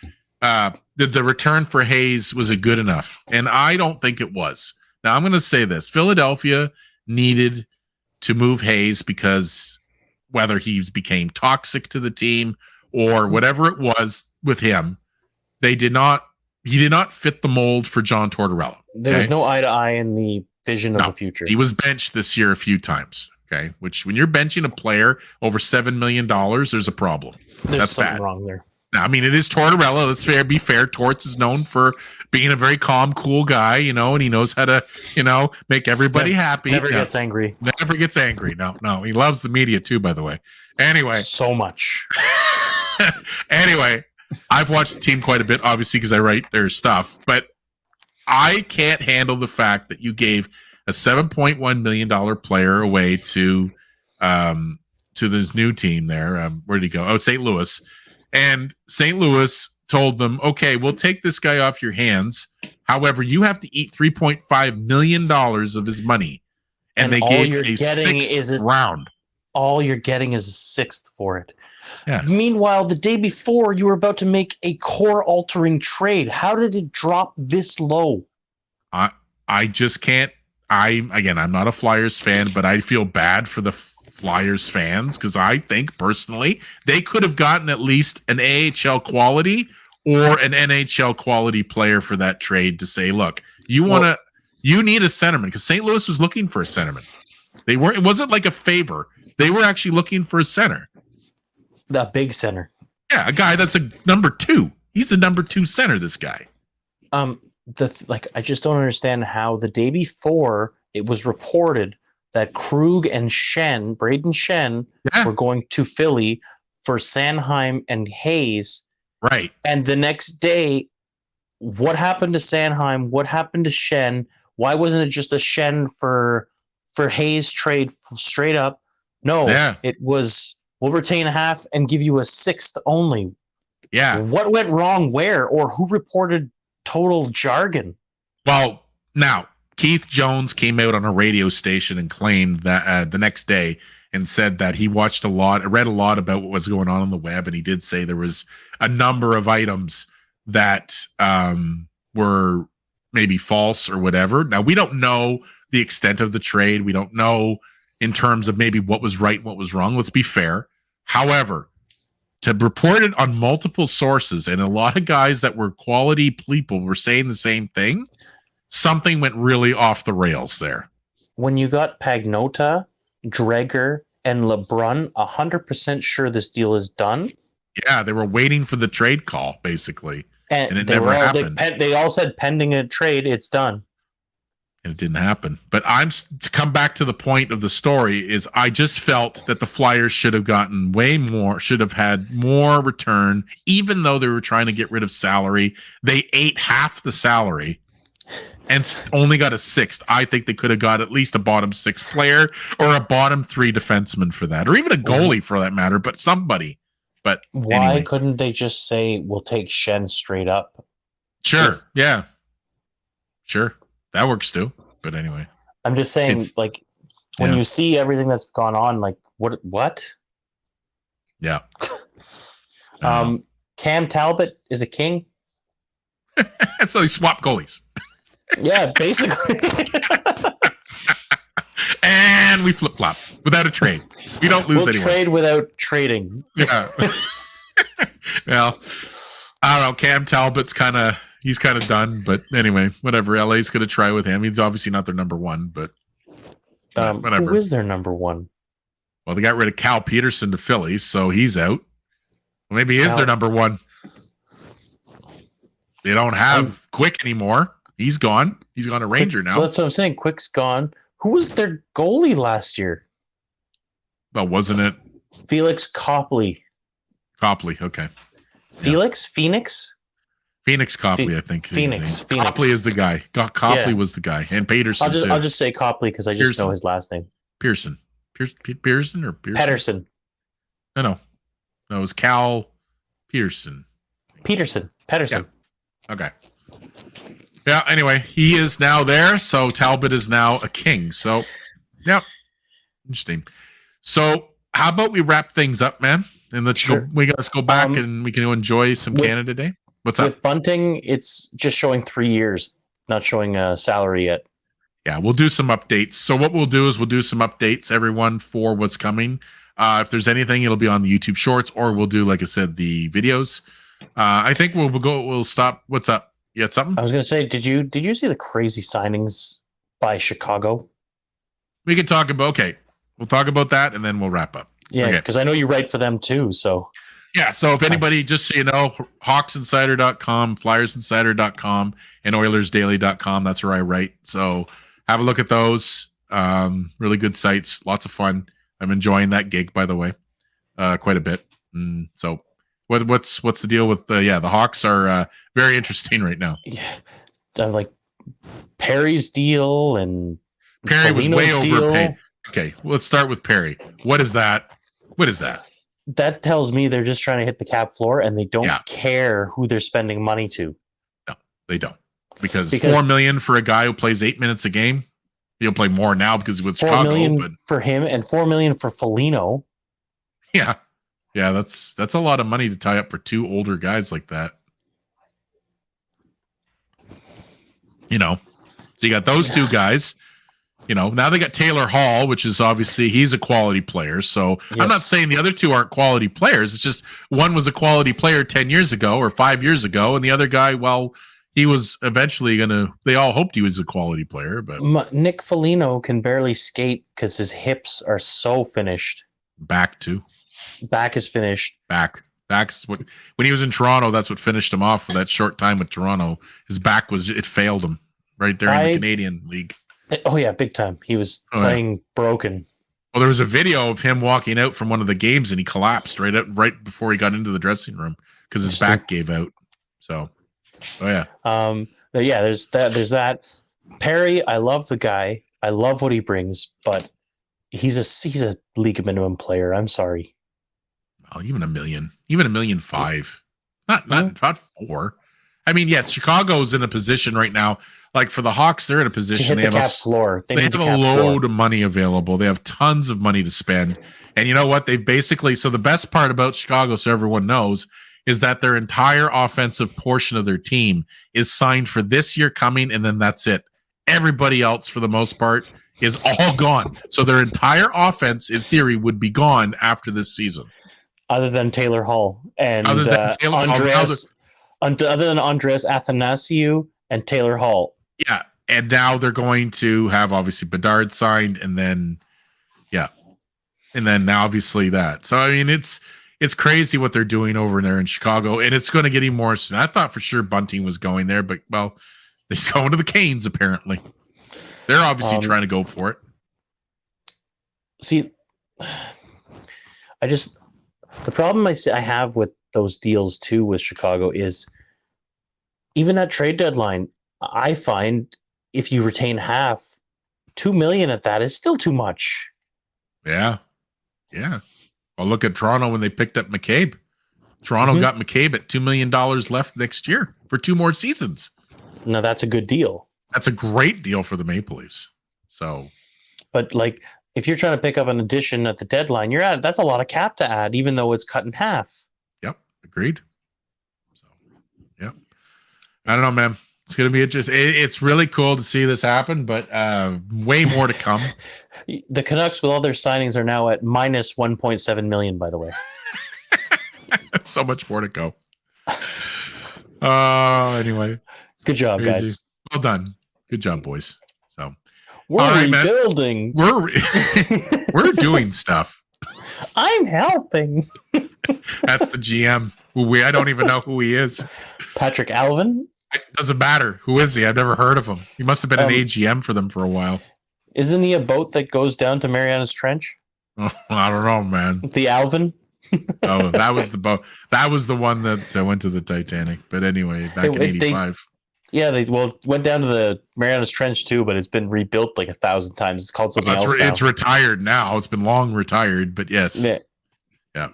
The return for Hayes was it good enough? And I don't think it was. Now I'm going to say this: Philadelphia needed to move Hayes because whether he became toxic to the team or whatever it was with him, he did not fit the mold for John Tortorella. There was no eye to eye in the vision of the future. He was benched this year a few times. Okay, which when you're benching a player over $7 million, there's a problem. There's something wrong there. Now, I mean, it is Tortorella. Let's be fair. Torts is known for being a very calm, cool guy, and he knows how to, make everybody happy. Never gets angry. Never gets angry. No. He loves the media too, by the way. Anyway. So much. Anyway, I've watched the team quite a bit, obviously, because I write their stuff, but I can't handle the fact that you gave a $7.1 million player away to this new team there. Where did he go? Oh, St. Louis. And St. Louis told them, okay, we'll take this guy off your hands. However, you have to eat $3.5 million of his money. And they gave a sixth round. All you're getting is a sixth for it. Yeah. Meanwhile, the day before, you were about to make a core-altering trade. How did it drop this low? I just can't. I'm not a Flyers fan, but I feel bad for the Flyers fans because I think personally they could have gotten at least an AHL quality or an NHL quality player for that trade to say, look, you need a centerman, because St. Louis was looking for a centerman. It wasn't like a favor. They were actually looking for a center. The big center. Yeah, a guy that's a number 2. He's a number 2 center, this guy. I just don't understand how the day before it was reported that Krug and Braden Shen, were going to Philly for Sanheim and Hayes. Right. And the next day, what happened to Sanheim? What happened to Shen? Why wasn't it just a Shen for Hayes trade straight up? No, it was, we'll retain half and give you a sixth only. Yeah. What went wrong where, or who reported total jargon? Well, now, Keith Jones came out on a radio station and claimed that the next day and said that he read a lot about what was going on the web, and he did say there was a number of items that were maybe false or whatever. Now, we don't know the extent of the trade. We don't know in terms of maybe what was right and what was wrong. Let's be fair. However, to report it on multiple sources, and a lot of guys that were quality people were saying the same thing, something went really off the rails there. When you got Pagnota, Dreger, and LeBrun 100% sure this deal is done. Yeah, they were waiting for the trade call, basically. And it never happened. They all said pending a trade, it's done. And it didn't happen. But to come back to the point of the story is I just felt that the Flyers should have gotten way more, should have had more return, even though they were trying to get rid of salary. They ate half the salary and only got a sixth. I think they could have got at least a bottom 6 player or a bottom 3 defenseman for that, or even a goalie for that matter, but somebody. But why couldn't they just say, we'll take Shen straight up? Sure. Yeah. Sure. That works too. But anyway. I'm just saying, when you see everything that's gone on, what? Yeah. Cam Talbot is a king. So he swapped goalies. Yeah, basically. And we flip-flop without a trade. We don't lose anyone. We'll trade without trading. Yeah. Well, I don't know. Cam Talbot's he's kind of done, but anyway, whatever. LA's going to try with him. He's obviously not their number 1, but whatever. Who is their number 1? Well, they got rid of Cal Peterson to Philly, so he's out. Well, maybe he is their number 1. They don't have Quick anymore. He's gone. He's gone to Ranger now. Well, that's what I'm saying. Quick's gone. Who was their goalie last year? Well, wasn't it? Felix Copley. Copley, okay. Felix? Yeah. Phoenix? Phoenix Copley, I think. Phoenix. Copley is the guy. Copley was the guy. And Peterson, I'll just say Copley because I just know his last name. Pearson. Pearson or Pearson? Pedersen. No. It was Cal Pearson. Pedersen. Yeah. Okay. Yeah, anyway, he is now there, so Talbot is now a king. So, yeah, interesting. So, how about we wrap things up, man? And let's go back and we can enjoy some Canada Day. What's up? With Bunting, it's just showing 3 years, not showing a salary yet. Yeah, we'll do some updates. So, what we'll do is we'll do some updates, everyone, for what's coming. If there's anything, it'll be on the YouTube Shorts, or we'll do, like I said, the videos. I think we'll stop. What's up? You had something? I was going to say, did you see the crazy signings by Chicago? We can talk about, we'll talk about that and then we'll wrap up. Yeah, because I know you write for them too, so. Yeah, so if anybody, just so you know, hawksinsider.com, flyersinsider.com, and oilersdaily.com, that's where I write. So have a look at those. Really good sites, lots of fun. I'm enjoying that gig, by the way, quite a bit. So what's the deal with the Hawks are very interesting right now. Yeah, like Perry's deal and Perry was way Foligno's overpaid. deal. Okay, let's start with Perry. What is that? What is that? That tells me they're just trying to hit the cap floor and they don't Yeah. care who they're spending money to. No, they don't. Because $4 million for a guy who plays 8 minutes a game, he'll play more now because with $4 Chicago. million but for him and $4 million for Foligno. Yeah, that's a lot of money to tie up for two older guys like that. You know, so you got those two guys. You know, now they got Taylor Hall, which is obviously he's a quality player. So yes. I'm not saying the other two aren't quality players. It's just one was a quality player 10 years ago or 5 years ago. And the other guy, well, he was eventually they all hoped he was a quality player. But Nick Foligno can barely skate because his hips are so finished. Back too. Back is finished. Back's what, when he was in Toronto, that's what finished him off for that short time with Toronto. His back it failed him right there in the Canadian League. Oh, yeah, big time. He was playing broken. Well, there was a video of him walking out from one of the games, and he collapsed right before he got into the dressing room because his back gave out. So, but yeah, there's that. Perry, I love the guy. I love what he brings, but he's a league minimum player. I'm sorry. Oh, even $1 million, even $1.5 million, not 4. I mean, yes, Chicago's in a position right now. Like for the Hawks, they're in a position. They have a floor. They have a load of money available. They have tons of money to spend. And you know what? They basically, so the best part about Chicago, so everyone knows, is that their entire offensive portion of their team is signed for this year coming, and then that's it. Everybody else, for the most part, is all gone. So their entire offense, in theory, would be gone after this season. Other than Taylor Hall and other than Andreas Athanasiou and Taylor Hall. Yeah, and now they're going to have obviously Bedard signed, and then now obviously that. So I mean, it's crazy what they're doing over there in Chicago, and it's going to get even more. I thought for sure Bunting was going there, but well, he's going to the Canes apparently. They're obviously trying to go for it. See, the problem I have with those deals too with Chicago is even at trade deadline, I find if you retain half, $2 million at that is still too much. Yeah. Well, look at Toronto when they picked up McCabe. Toronto got McCabe at $2 million left next year for 2 more seasons. Now that's a good deal. That's a great deal for the Maple Leafs. So, but like if you're trying to pick up an addition at the deadline, that's a lot of cap to add, even though it's cut in half. Yep, agreed. So, yep. I don't know, man. It's going to be interesting. It's really cool to see this happen, but way more to come. The Canucks, with all their signings, are now at minus $1.7 million, by the way. So much more to go. Anyway. Good job, guys. Well done. Good job, boys. So we're rebuilding. We're doing stuff. I'm helping. That's the GM. I don't even know who he is. Patrick Alvin? It doesn't matter. Who is he? I've never heard of him. He must have been an AGM for them for a while. Isn't he a boat that goes down to Mariana's Trench? Oh, I don't know, man. The Alvin? Oh, that was the boat. That was the one that went to the Titanic. But anyway, back in '85. They went down to the Mariana's Trench too, but it's been rebuilt like 1,000 times. It's called something else now. It's retired now. It's been long retired, but yes. Yeah. All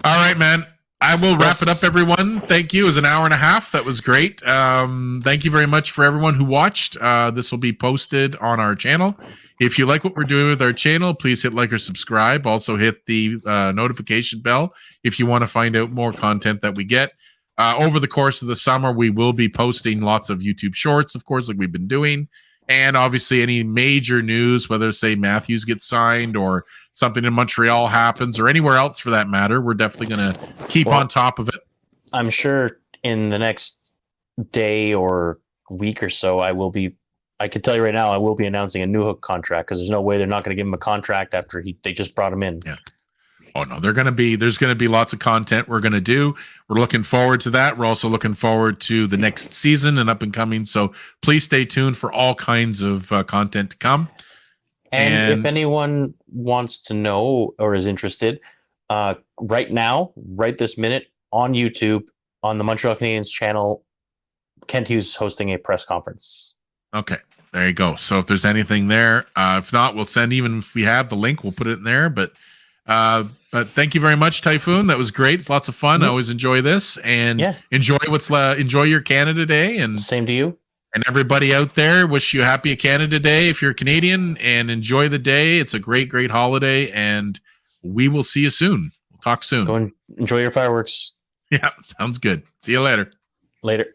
right, man. I will wrap it up, everyone. Thank you. It was an hour and a half. That was great. Thank you very much for everyone who watched. This will be posted on our channel. If you like what we're doing with our channel, please hit like or subscribe. Also hit the notification bell if you want to find out more content that we get. Over the course of the summer, we will be posting lots of YouTube shorts, of course, like we've been doing. And obviously any major news, whether, say, Matthews gets signed or something in Montreal happens or anywhere else for that matter, we're definitely going to keep on top of it. I'm sure in the next day or week or so, I can tell you right now, I will be announcing a Newhook contract because there's no way they're not going to give him a contract after they just brought him in. Yeah. Oh no, there's going to be lots of content we're going to do. We're looking forward to that. We're also looking forward to the next season and up and coming. So please stay tuned for all kinds of content to come. And if anyone wants to know or is interested, right now, right this minute on YouTube, on the Montreal Canadiens channel, Kent Hughes hosting a press conference. Okay, there you go. So if there's anything there, if not, we'll send, even if we have the link, we'll put it in there. But thank you very much, Typhoon. That was great. It's lots of fun. I always enjoy this, and enjoy your Canada Day. And same to you. And everybody out there, wish you a happy Canada Day if you're Canadian, and enjoy the day. It's a great, great holiday, and we will see you soon. We'll talk soon. Go and enjoy your fireworks. Yeah, sounds good. See you later. Later.